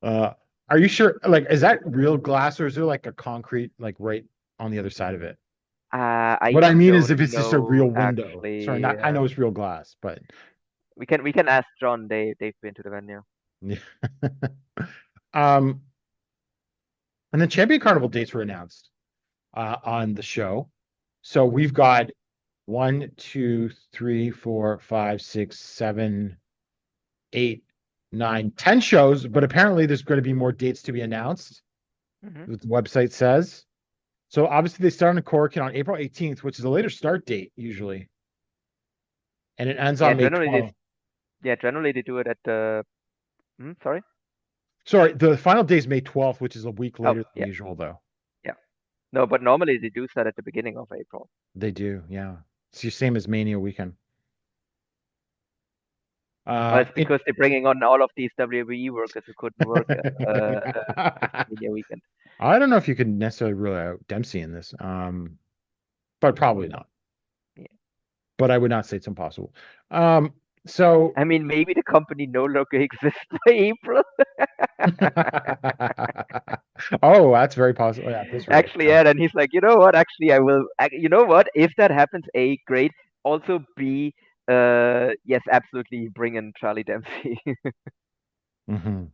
Are you sure? Like, is that real glass or is there like a concrete like right on the other side of it? What I mean is if it's just a real window. Actually, sorry, I know it's real glass, but we can ask John. They've been to the venue. Yeah. And then Champion Carnival dates were announced on the show. So we've got 1, 2, 3, 4, 5, 6, 7, 8, 9, 10 shows, but apparently there's going to be more dates to be announced, Hmm. what the website says. So obviously they start in Korakuen on April 18th, which is a later start date usually. And it ends Yeah, on May 12th. generally they do it at the. Sorry. Sorry, the final day is May 12th, which is a week Oh, later than yeah, usual, though. yeah. No, but normally they do start at the beginning of April. They do, yeah. It's the same as Mania weekend. Well, it's It, because they're bringing on all of these WWE workers who couldn't work WrestleMania weekend. I don't know if you could necessarily rule out Dempsey in this, but probably not. Yeah. But I would not say it's impossible. So I mean, maybe the company no longer exists by April. oh, that's very possible. Yeah, that's right. Actually, yeah. And he's like, you know what? Actually, I will. You know what? If that happens, A, great. Also, B, yes, absolutely, bring in Charlie Dempsey. Mhm.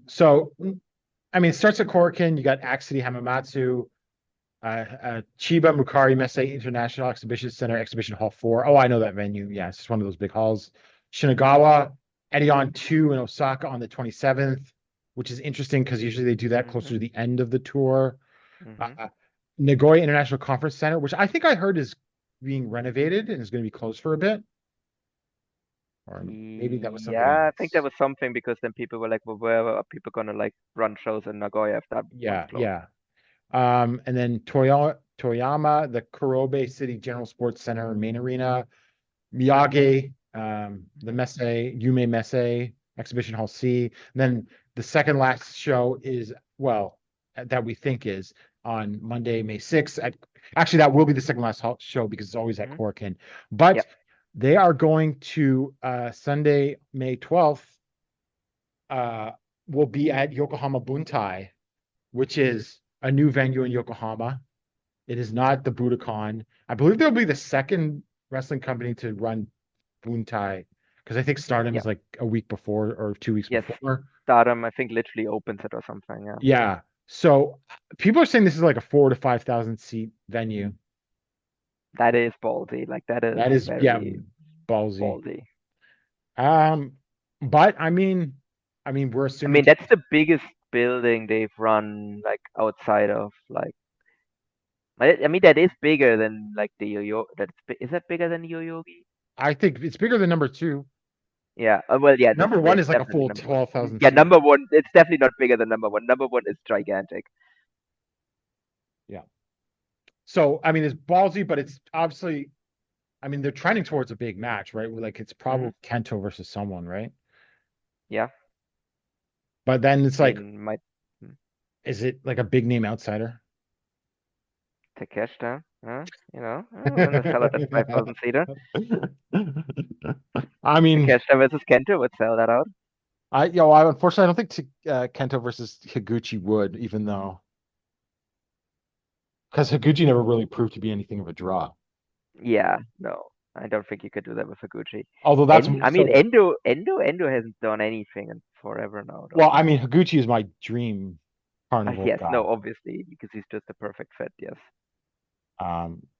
So I mean, it starts at Korakuen. You got Axity Hamamatsu, Chiba Mukari Mesei International Exhibition Center, Exhibition Hall 4. Oh, I know that venue. Yeah, it's just one of those big halls. Shinagawa, Edion 2 in Osaka on the 27th, which is interesting because usually they do that closer to the end of the tour. Hmm. Nagoya International Conference Center, which I think I heard is being renovated and is going to be closed for a bit. Or maybe that was something Yeah, I think that else. was something because then people were like, well, where are people gonna like run shows in Nagoya if that one's Yeah, closed? yeah. And then Toyama, the Kurobe City General Sports Center main arena, Miyagi, the Yume Messe, Exhibition Hall C. And then the second last show is, well, that we think is on Monday, May 6th. Actually, that will be the second last show because it's always at Hmm. Korakuen. But Yep. they are going to Sunday, May 12th, will be at Yokohama Buntai, which is a new venue in Yokohama. It is not the Budokan. I believe they'll be the second wrestling company to run Buntai because I think Stardom is Yep. like a week before or 2 weeks Yes. before. Stardom, I think, literally opens it or something. Yeah. Yeah. So people are saying this is like a 4 to 5 thousand seat venue. That is ballsy. Like that is That is, yeah, very ballsy. ballsy. Um, but I mean, we're I assuming mean, that's the biggest building they've run like outside of like. I mean, that is bigger than like the Yo-Yo. Is that bigger than Yoyogi? I think it's bigger than number two. Yeah. Well, yeah. Number one It's is like a definitely full number one. 12,000 Yeah, seat. number one. It's definitely not bigger than number one. Number one is gigantic. Yeah. So I mean, it's ballsy, but it's obviously, I mean, they're trending towards a big match, right? Like it's probably Hmm. Kento versus someone, right? Yeah. But then it's I like, mean, might is it like a big name outsider? Takeshita, huh? You know, we're gonna sell it at 5,000 seater. I mean, Takeshita versus Kento would sell that out. I unfortunately I don't think Kento versus Higuchi would, even though because Higuchi never really proved to be anything of a draw. Yeah, no, I don't think you could do that with Higuchi. Although that's And I mean, so. Endo hasn't done anything in forever now, Well, though. I mean, Higuchi is my dream carnival Yes, guy. no, obviously, because he's just a perfect fit. Yes.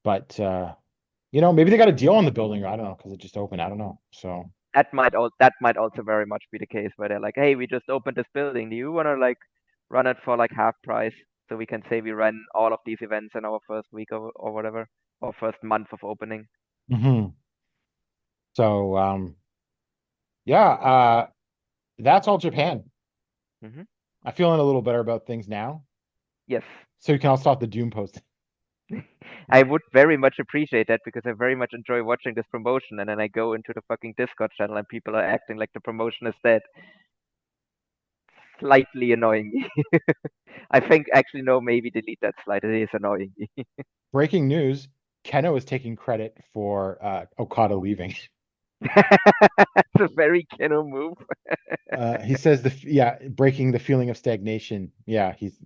But maybe they got a deal on the building. I don't know because it just opened. I don't know. So That might also very much be the case where they're like, hey, we just opened this building. Do you wanna like run it for like half price so we can say we ran all of these events in our first week or whatever, or first month of opening? mhm. So yeah, that's all Japan. Hmm. I'm feeling a little better about things now. Yes. So you can all stop the Doom post. I would very much appreciate that because I very much enjoy watching this promotion, and then I go into the fucking Discord channel and people are acting like the promotion is dead. Slightly annoying me. I think actually no, maybe delete that slide. It is annoying me. Breaking news: Keno is taking credit for Okada leaving. It's a very Keno move. He says breaking the feeling of stagnation. Yeah, he's.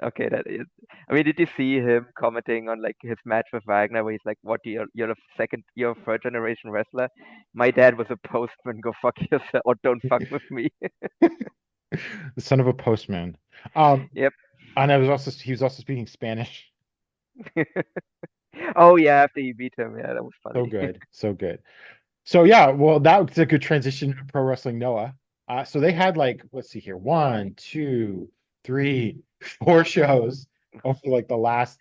Okay, that is. I mean, did you see him commenting on like his match with Wagner, where he's like, "What? You're a third generation wrestler. My dad was a postman. Go fuck yourself, or don't fuck with me." The son of a postman. Yep. And he was also speaking Spanish. Oh yeah, after you beat him, yeah, that was So funny. good, so good. So yeah, well, that was a good transition to Pro Wrestling Noah. So they had like, let's see here, 1, 2, 3, 4 shows over like the last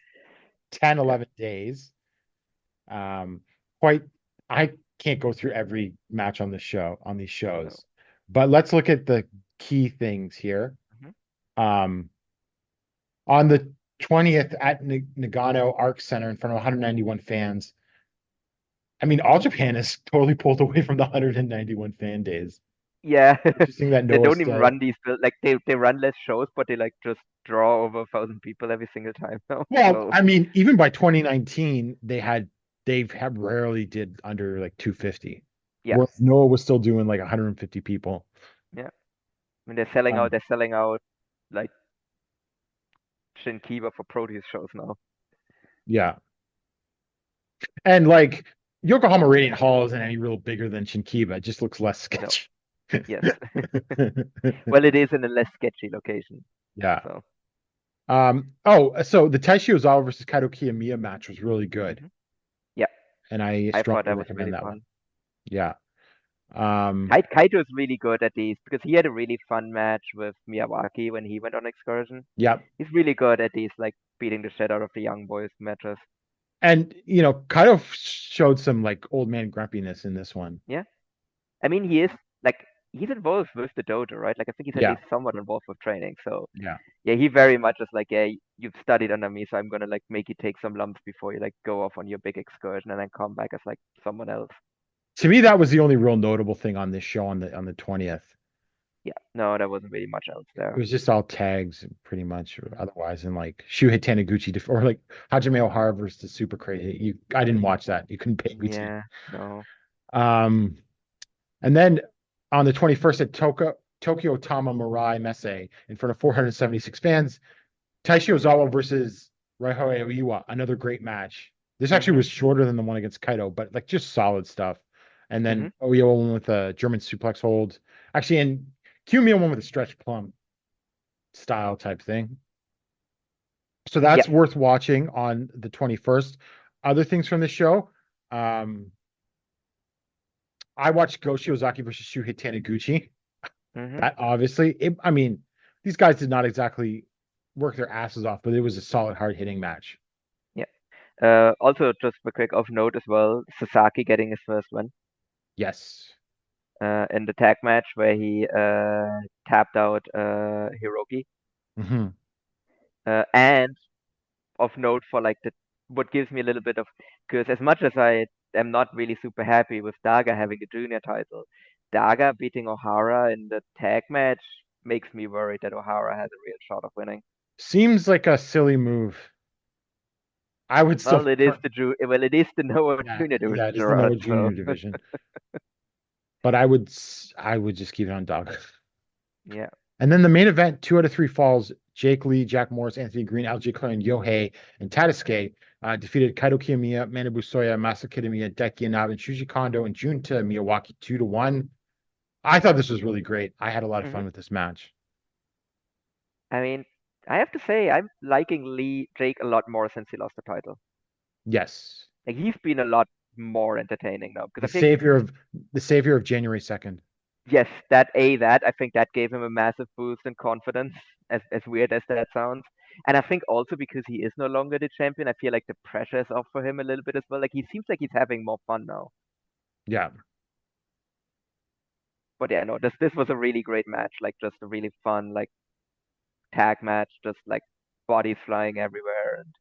10, Yeah, 11 days. Um, quite, I can't go through every match on these no. shows, but let's look at the key things here. Mhm. Um, on the 20th at Nagano Arc Center in front of 191 fans. I mean, All Japan is totally pulled away from the 191 fan days. Yeah, Interesting that they Noah's don't even still. run these like they run less shows, but they like just draw over 1,000 people every single time now. Well, So I mean, even by 2019, they've had rarely did under like 250. yeah, Whereas Noah was still doing like 150 people. yeah. I mean, they're selling out. Um, They're selling out like Shinkiba for Proteus shows now. yeah. And like Yokohama Radiant Hall isn't any real bigger than Shinkiba. It just looks less No, sketchy. yes. Well, it is in a less sketchy location. Yeah. So So the Taishi Ozawa versus Kaito Kiyomiya match was really good. mhm. Yeah, And I I thought strongly that was recommend really that one. fun. Yeah. Um, Kaito is really good at these because he had a really fun match with Miyawaki when he went on excursion. yeah. He's really good at these like beating the shit out of the young boys matches. And Kaito showed some like old man grumpiness in this one. Yeah. I mean, he is like he's involved with the dojo, right? Like I think he's at Yeah. least somewhat involved with training. So Yeah. yeah, he very much is like, yeah, you've studied under me, so I'm gonna like make you take some lumps before you like go off on your big excursion and then come back as like someone else. To me, that was the only real notable thing on this show on the 20th. Yeah, no, there wasn't really much else It there. was just all tags pretty much or otherwise. And like Shuhei Taniguchi or like Hajime Ohara versus the Super Crazy. I didn't watch that. You couldn't pay me to. Yeah, no. Um, and then on the 21st at Tokyo Tama Mirai Messe in front of 476 fans, Taishi Ozawa versus Raihoe Oiwa, another great match. This actually Mhm. was shorter than the one against Kaito, but like just solid stuff. And Mhm. then Oiwa won with a German suplex hold. Actually, and Kiyomiya won with a stretch plum style type thing. So Yeah. that's worth watching on the 21st. Other things from the show. I watched Go Shiozaki versus Shuhei Taniguchi. Mhm. That obviously, I mean, these guys did not exactly work their asses off, but it was a solid, hard hitting match. Yeah. Also, just a quick of note as well, Sasaki getting his first win Yes. in the tag match where he tapped out Hiroki. Hmm. And of note for like the what gives me a little bit of because as much as I am not really super happy with Daga having a junior title, Daga beating O'Hara in the tag match makes me worried that O'Hara has a real shot of winning. Seems like a silly move. I would still, Well, it is the Noah yeah, Junior yeah, division, it is the Gerard. Noah So Junior division, but I would just keep it on dog. yeah. And then the main event, 2 out of 3 falls. Jake Lee, Jack Morris, Anthony Green, LJ Clare, and Yohei and Tadasuke defeated Kaito Kiyomiya, Manabu Soya, Masa Kitamiya, Deki Inaba, and Shuji Kondo and Junta Miyawaki 2-1. I thought this was really great. I had a lot of Hmm. fun with this match. I mean, I have to say I'm liking Jake a lot more since he lost the title. Yes. Like he's been a lot more entertaining now because The I think savior of the savior of January 2nd. yes, that I think that gave him a massive boost in confidence, as weird as that sounds. And I think also because he is no longer the champion, I feel like the pressure is off for him a little bit as well. Like he seems like he's having more fun now. Yeah. But yeah, no, this was a really great match. Like just a really fun like tag match, just like bodies flying everywhere, and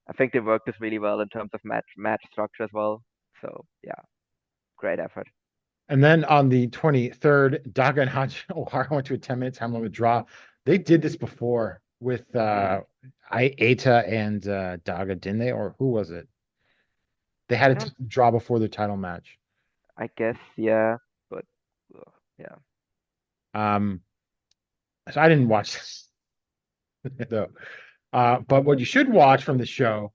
I think they worked this really well in terms of match structure as well. So yeah, great effort. And then on the 23rd, Daga and Haji O'Hara went to a 10-minute time limit draw. They did this before with Aita and Daga, didn't they? Or who was it? They had Yeah, a draw before the title match. I guess yeah, but yeah. Um, so I didn't watch this though. But what you should watch from the show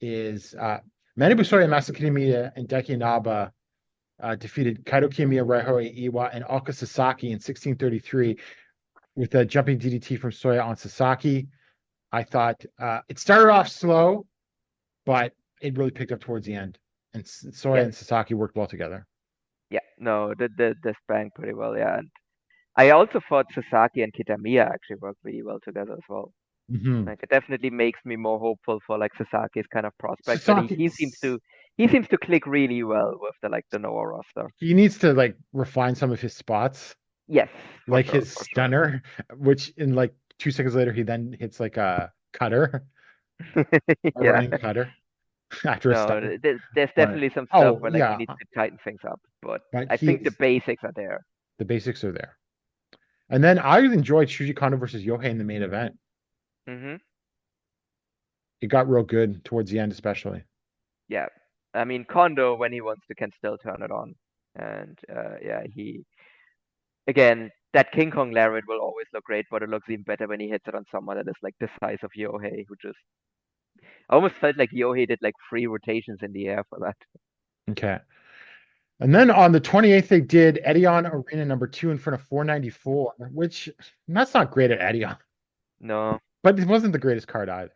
is Manu Busoya, Masakitamiya, and Deki Inaba defeated Kaito Kiyomiya, Raihoe Iwa, and Oka Sasaki in 1633 with the jumping DDT from Soya on Sasaki. I thought it started off slow, but it really picked up towards the end. And Soya Yeah. and Sasaki worked well together. Yeah, no, this banged pretty well, yeah. And I also thought Sasaki and Kitamiya actually worked really well together as well. Mm-hmm. Like it definitely makes me more hopeful for like Sasaki's kind of prospects. But Sasaki, he seems to click really well with the Noah roster. he needs to like refine some of his spots, Yes, for like sure, his for stunner, which in like 2 seconds later he then hits like a cutter, sure. a Yeah. running cutter after a No, stunner. there's But definitely some stuff where like he yeah, needs to tighten things up. But but I think the basics are there. the basics are there. And then I enjoyed Shuji Kondo versus Yohei in the main event. Hmm. It got real good towards the end, especially. Yeah. I mean, Kondo, when he wants to, can still turn it on. And yeah, again, that King Kong lariat will always look great, but it looks even better when he hits it on someone that is like the size of Yohei, who just I almost felt like Yohei did like 3 rotations in the air for that. Okay. And then on the 28th, they did Edion Arena number 2 in front of 494, which that's not great at Edion, No, but it wasn't the greatest card either.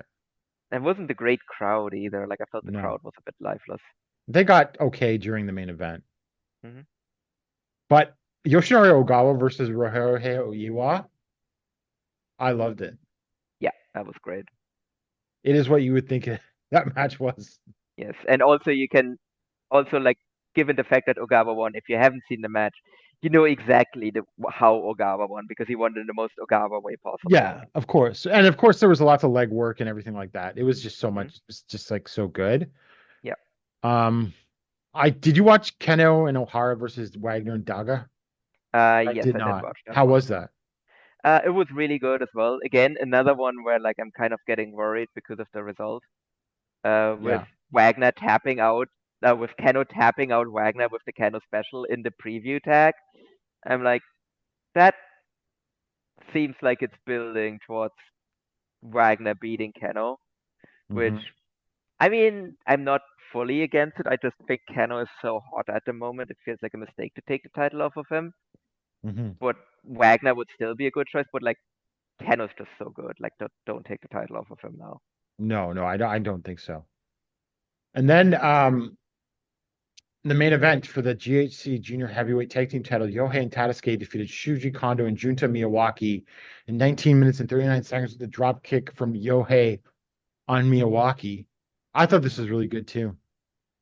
it wasn't a great crowd either. Like I felt the No. crowd was a bit lifeless. They got okay during the main event. Hmm. But Yoshinari Ogawa versus Rohei Oiwa, I loved it. Yeah, that was great. It is what you would think that match was. Yes, and also you can also like given the fact that Ogawa won, if you haven't seen the match, you know exactly how Ogawa won because he won in the most Ogawa way possible. Yeah, of course. And of course there was lots of leg work and everything like that. It was just so Mhm. much, it's just like so good. Yeah. I did you watch Keno and O'Hara versus Wagner and Daga? Yes, Did I did not. watch that How one. was that? It was really good as well. Again, another one where like I'm kind of getting worried because of the result. With Yeah. Wagner tapping out, with Keno tapping out Wagner with the Keno special in the preview tag. I'm like, that seems like it's building towards Wagner beating Keno, which Mhm. I mean, I'm not fully against it. I just think Keno is so hot at the moment. It feels like a mistake to take the title off of him. Mhm. But Wagner would still be a good choice. But like Keno's just so good. Like don't take the title off of him now. No, I don't think so. And then the main event for the GHC Junior Heavyweight Tag Team title, Yohei and Tadasuke defeated Shuji Kondo and Junta Miyawaki in 19 minutes and 39 seconds with a drop kick from Yohei on Miyawaki. I thought this was really good too.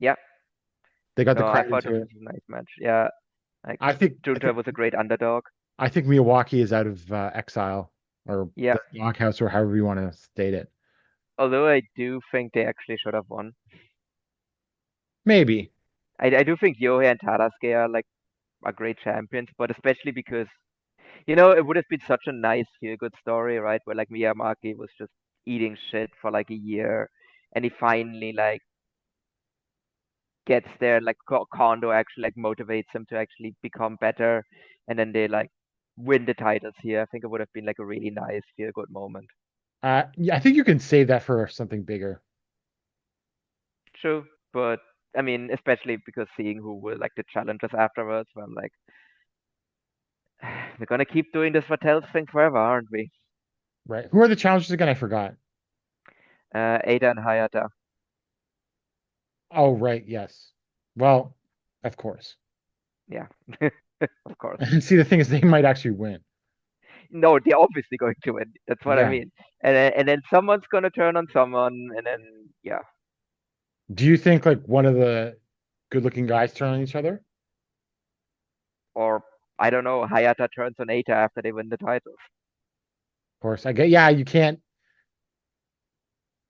Yeah. They got the No, I crowd thought into this it. was a nice match. Yeah. Like I think Junta was a great underdog. I think Miyawaki is out of exile or Yeah. the doghouse or however you want to state it. Although I do think they actually should have won. Maybe. I do think Yohei and Tadasuke are great champions, but especially because it would have been such a nice feel good story, right? Where like Miyamaki was just eating shit for like a year and he finally like gets there, like Kondo actually like motivates him to actually become better and then they like win the titles here. I think it would have been like a really nice feel good moment. Yeah, I think you can save that for something bigger. True, but I mean, especially because seeing who were like the challengers afterwards, where I'm like, we're gonna keep doing this Vattel thing forever, aren't we? Right. Who are the challengers again? I forgot. Ada and Hayata. Oh, right. Yes. Well, of course. Yeah, of course. And see, the thing is, they might actually win. No, they're obviously going to win. That's what I Yeah. mean. And then someone's gonna turn on someone, and then yeah. Do you think like one of the good-looking guys turn on each other? Or I don't know, Hayata turns on Eita after they win the titles. Of course. I get. Yeah, you can't.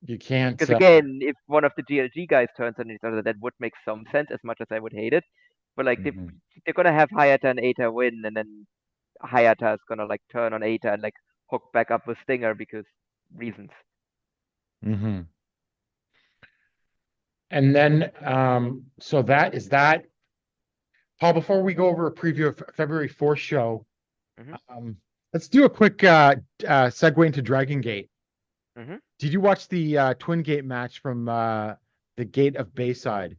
You can't. Because again, if one of the GLG guys turns on each other, that would make some sense, as much as I would hate it. But like Mhm. they're gonna have Hayata and Eita win, and then Hayata is gonna like turn on Eita and like hook back up with Stinger because reasons. Mhm. And then, so that is that. Paul, before we go over a preview of February 4th show, Mhm. let's do a quick segue into Dragon Gate. Mhm. Did you watch the Twin Gate match from the Gate of Bayside?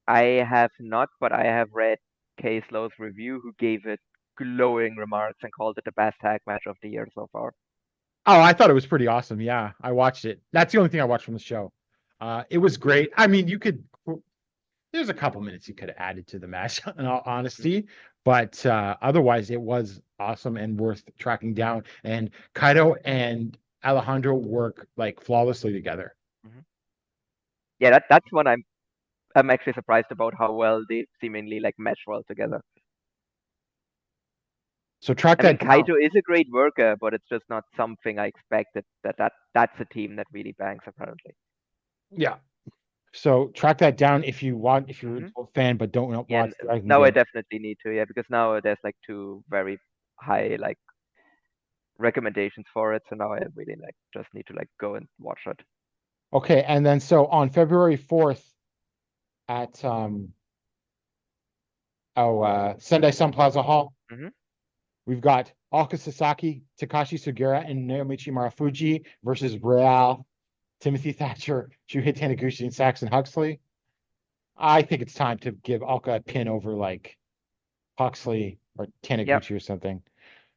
I have not, but I have read K. Slow's review, who gave it glowing remarks and called it the best tag match of the year so far. Oh, I thought it was pretty awesome. Yeah, I watched it. That's the only thing I watched from the show. It was great. I mean, there's a couple minutes you could have added to the match, in all honesty, but otherwise it was awesome and worth tracking down. And Kaido and Alejandro work like flawlessly together. Yeah, that's one I'm actually surprised about how well they seemingly like mesh well together. So track I mean, that down. Kaito is a great worker, but it's just not something I expected that's a team that really bangs apparently. Yeah. So track that down if you want, if you're a fan but don't Yeah, watch Dragon now I Gate. definitely need to, yeah, because now there's like two very high like recommendations for it, so now I really like just need to like go and watch it. Okay, and then so on February 4th at Sendai Sun Plaza Hall, we've got Alka Sasaki, Takashi Sugiura, and Naomichi Marufuji versus Real, Timothy Thatcher, Shuhei Taniguchi, and Saxon Huxley. I think it's time to give Alka a pin over like Huxley or Taniguchi or something.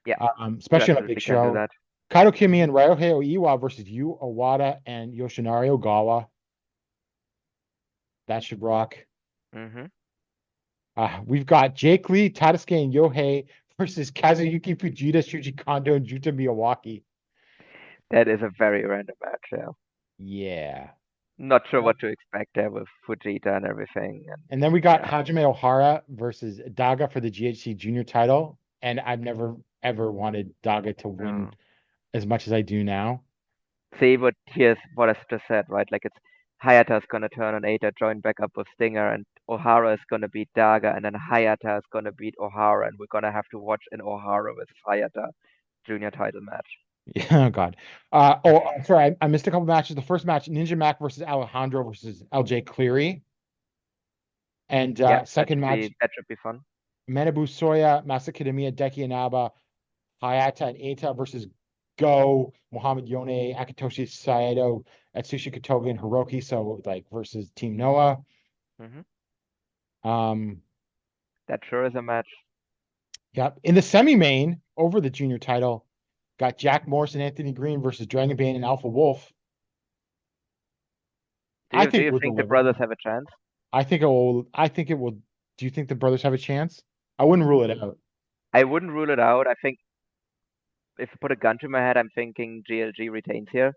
Yeah, especially on a big absolutely can do show. that. Kaito Kimi and Ryohei Oiwa versus Yu Owada and Yoshinari Ogawa. That should rock. We've got Jake Lee, Tadasuke, and Yohei versus Kazuyuki Fujita, Shuji Kondo, and Juta Miyawaki. That is a very random match, yeah. Yeah. Not sure what to expect there with Fujita and everything. And then we got Hajime Ohara versus Daga for the GHC Junior title. And I've never, ever wanted Daga to win as much as I do now. See, but here's what I just said, right? Like, it's Hayata's gonna turn on Eita, join back up with Stinger, and Ohara is gonna beat Daga, and then Hayata is gonna beat Ohara, and we're gonna have to watch an Ohara versus Hayata junior title match. Yeah, oh God. Sorry, I missed a couple matches. The first match, Ninja Mac versus Alejandro versus LJ Cleary. And second match, that should be fun. Manabu Soya, Masakitamiya, Deki Inaba, Hayata, and Eita versus Go, Muhammad Yone, Akitoshi Saito, Atsushi Katoga, and Hiroki. So like versus Team Noah. That sure is a match. Yep. In the semi-main, over the junior title, got Jack Morris and Anthony Green versus Dragon Bane and Alpha Wolf. Do you think the brothers have a chance? I think it will. Do you think the brothers have a chance? I wouldn't rule it out. I wouldn't rule it out. I think if you put a gun to my head, I'm thinking GLG retains here.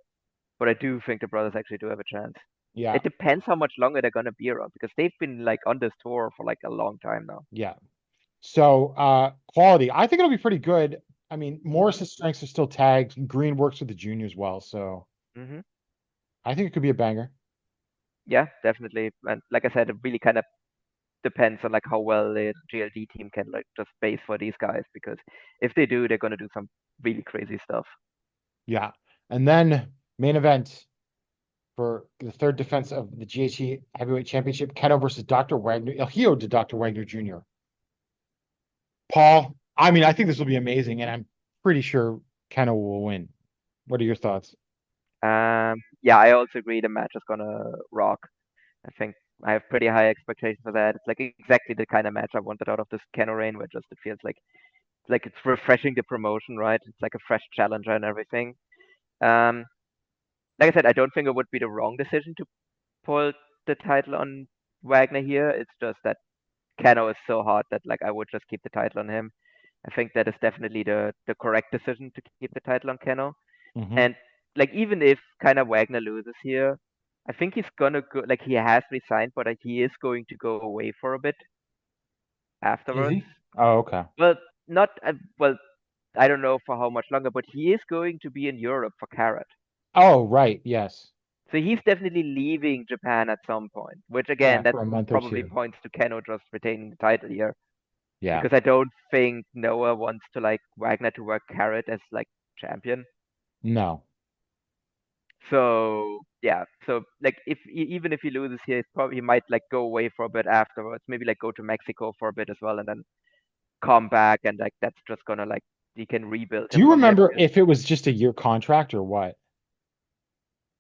But I do think the brothers actually do have a chance. Yeah. It depends how much longer they're gonna be around because they've been like on this tour for like a long time now. Yeah. So quality, I think it'll be pretty good. I mean, Morris's strengths are still tagged. Green works with the juniors well, so I think it could be a banger. Yeah, definitely. And like I said, it really kind of depends on like how well the GLD team can like just base for these guys because if they do, they're gonna do some really crazy stuff. Yeah. And then main event for the third defense of the GHC Heavyweight Championship, Keno versus Dr. Wagner, El Hijo to Dr. Wagner Jr. Paul, I mean, I think this will be amazing, and I'm pretty sure Keno will win. What are your thoughts? Yeah, I also agree the match is gonna rock. I think I have pretty high expectations for that. It's like exactly the kind of match I wanted out of this Keno reign, where just it feels like it's refreshing the promotion, right? It's like a fresh challenger and everything. Like I said, I don't think it would be the wrong decision to pull the title on Wagner here. It's just that Keno is so hot that like I would just keep the title on him. I think that is definitely the correct decision to keep the title on Keno. And like even if kind of Wagner loses here, I think he's gonna go like he has resigned, but he is going to go away for a bit afterwards. Oh, okay. Well, not well, I don't know for how much longer, but he is going to be in Europe for Carrot. Oh, right. Yes. So he's definitely leaving Japan at some point, which again, that for a month or probably two. points to Keno just retaining the title here. Yeah. Because I don't think Noah wants to like Wagner to work Carrot as like champion. No. So yeah, so like even if he loses here, he might like go away for a bit afterwards. Maybe like go to Mexico for a bit as well, and then come back, and like that's just gonna like he can rebuild. Do you remember if it was just a year contract or what?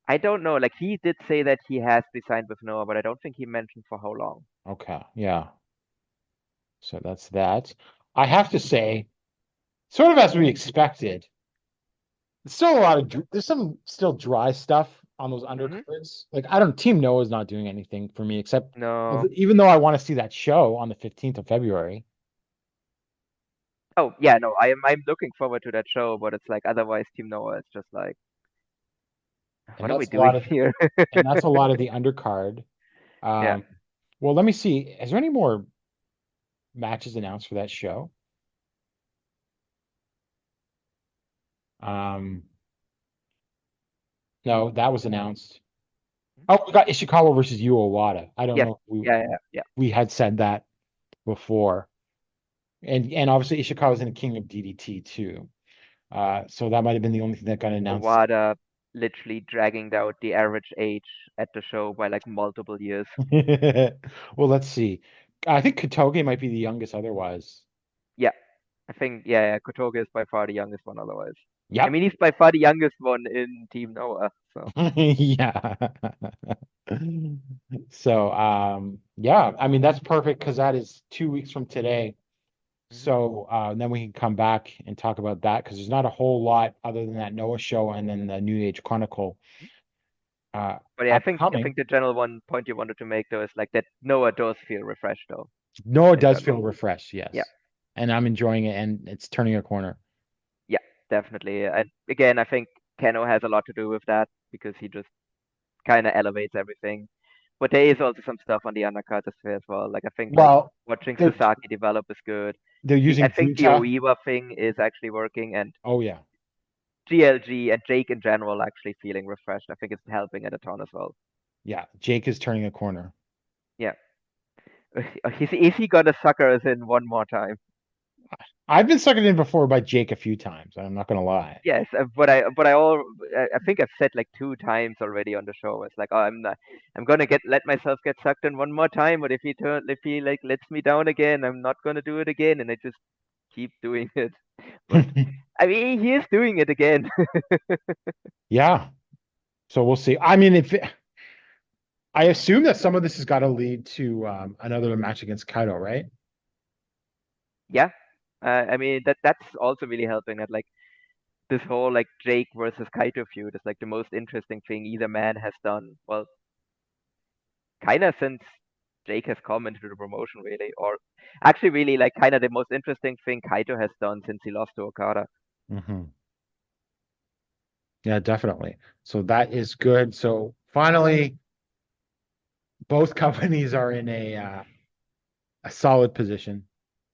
I don't know. Like he did say that he has signed with Noah, but I don't think he mentioned for how long. Okay, yeah. So that's that. I have to say, sort of as we expected, there's still a lot of there's some still dry stuff on those undercards. Like I don't, Team Noah's not doing anything for me except No. even though I want to see that show on the 15th of February. Oh yeah, no, I'm looking forward to that show, but it's like otherwise Team Noah is just like, And what are we that's a lot doing of here? and that's a lot of the undercard. Yeah. Well, let me see. Is there any more matches announced for that show? No, that was announced. Oh, we got Ishikawa versus Yu Owada. I don't Yes. know if Yeah. we had said that before. And obviously Ishikawa's in the King of DDT too. So that might have been the only thing that got announced. Owada literally dragging out the average age at the show by like multiple years. Well, let's see. I think Katoge might be the youngest otherwise. Yeah. I think Kotoge is by far the youngest one otherwise. I Yep. mean, he's by far the youngest one in Team Noah, so Yeah. So, yeah, I mean, that's perfect because that is 2 weeks from today. So, then we can come back and talk about that because there's not a whole lot other than that Noah show and then the New Age Chronicle. but yeah, I think Upcoming. the general one point you wanted to make though is like that Noah does feel refreshed though. Noah in does general. feel refreshed, yes. Yeah. And I'm enjoying it and it's turning a corner. Yeah, definitely. And again, I think Keno has a lot to do with that because he just kind of elevates everything. But there is also some stuff on the undercard as well. Like I think like Well, watching they're- Sasaki develop is good. they're using I think the Junta. Oiwa thing is actually working, and Oh, yeah. GLG and Jake in general actually feeling refreshed. I think it's helping it a ton as well. Yeah. Jake is turning a corner. Yeah. Is he gonna sucker us in one more time? I've been suckered in before by Jake a few times. I'm not gonna lie. Yes, but I think I've said like 2 times already on the show. It's like, oh, I'm gonna let myself get sucked in one more time, but if he like lets me down again, I'm not gonna do it again, and I just keep doing it. But I mean, he is doing it again. Yeah. So we'll see. I mean, I assume that some of this has got to lead to another match against Kaido, right? Yeah, I mean that's also really helping that like this whole like Jake versus Kaito feud is like the most interesting thing either man has done. Well, kind of since Jake has come into the promotion really, or actually really like kind of the most interesting thing Kaito has done since he lost to Okada. Mm-hmm. Yeah, definitely. So that is good. So finally, both companies are in a solid position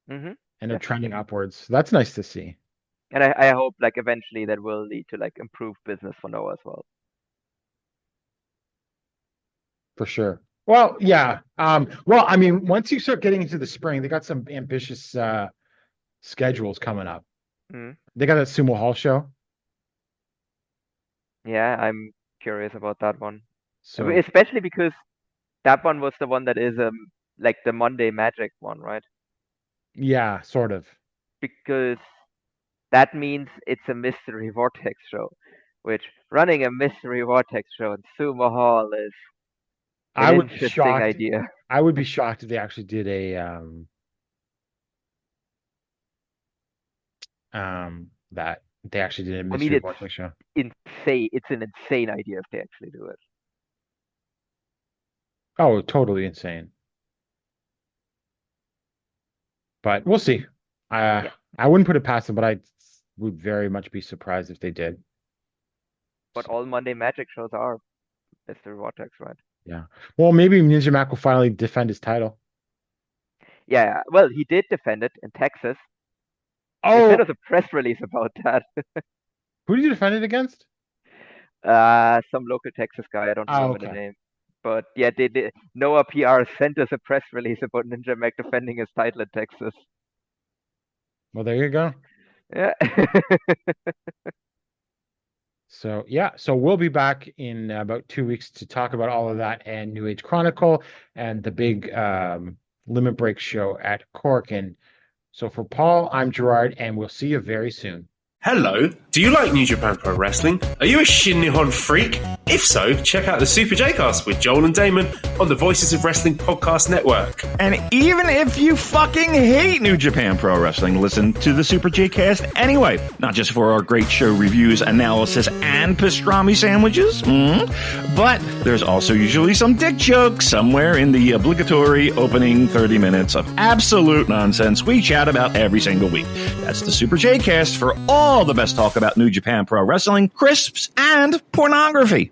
Mm-hmm. and are trending upwards. So that's nice to see. And I hope like eventually that will lead to like improved business for Noah as well. For sure. Well, yeah. Well, I mean, once you start getting into the spring, they got some ambitious schedules coming up. Mm-hmm. They got a Sumo Hall show. Yeah, I'm curious about that one. So Especially because that one was the one that is like the Monday Magic one, right? yeah, sort of. Because that means it's a mystery vortex show, which running a mystery vortex show in Sumo Hall is I an would be interesting shocked. idea. I would be shocked if they actually did a that they actually did a mystery vortex show. Insane. It's an insane idea if they actually do it. Oh, totally insane. But we'll see. I wouldn't put it past them, but I would very much be surprised if they did. But all Monday Magic shows are mystery vortex, right? Yeah. Well, maybe Ninja Mac will finally defend his title. Yeah. Well, he did defend it in Texas. They Oh, sent us a press release about that. who did you defend it against? Some local Texas guy. I don't remember the okay. name. But yeah, Noah PR sent us a press release about Ninja Mac defending his title in Texas. Well, there you go. Yeah. So yeah, so we'll be back in about 2 weeks to talk about all of that and New Age Chronicle and the big Limit Break show at Cork. And so for Paul, I'm Gerard, and we'll see you very soon. Hello, do you like New Japan Pro Wrestling? Are you a Shin Nihon freak? If so, check out the Super J-Cast with Joel and Damon on the Voices of Wrestling Podcast Network. And even if you fucking hate New Japan Pro Wrestling, listen to the Super J-Cast anyway. Not just for our great show reviews, analysis, and pastrami sandwiches, but there's also usually some dick jokes somewhere in the obligatory opening 30 minutes of absolute nonsense we chat about every single week. That's the Super J-Cast for all the best talk about New Japan Pro Wrestling, crisps, and pornography.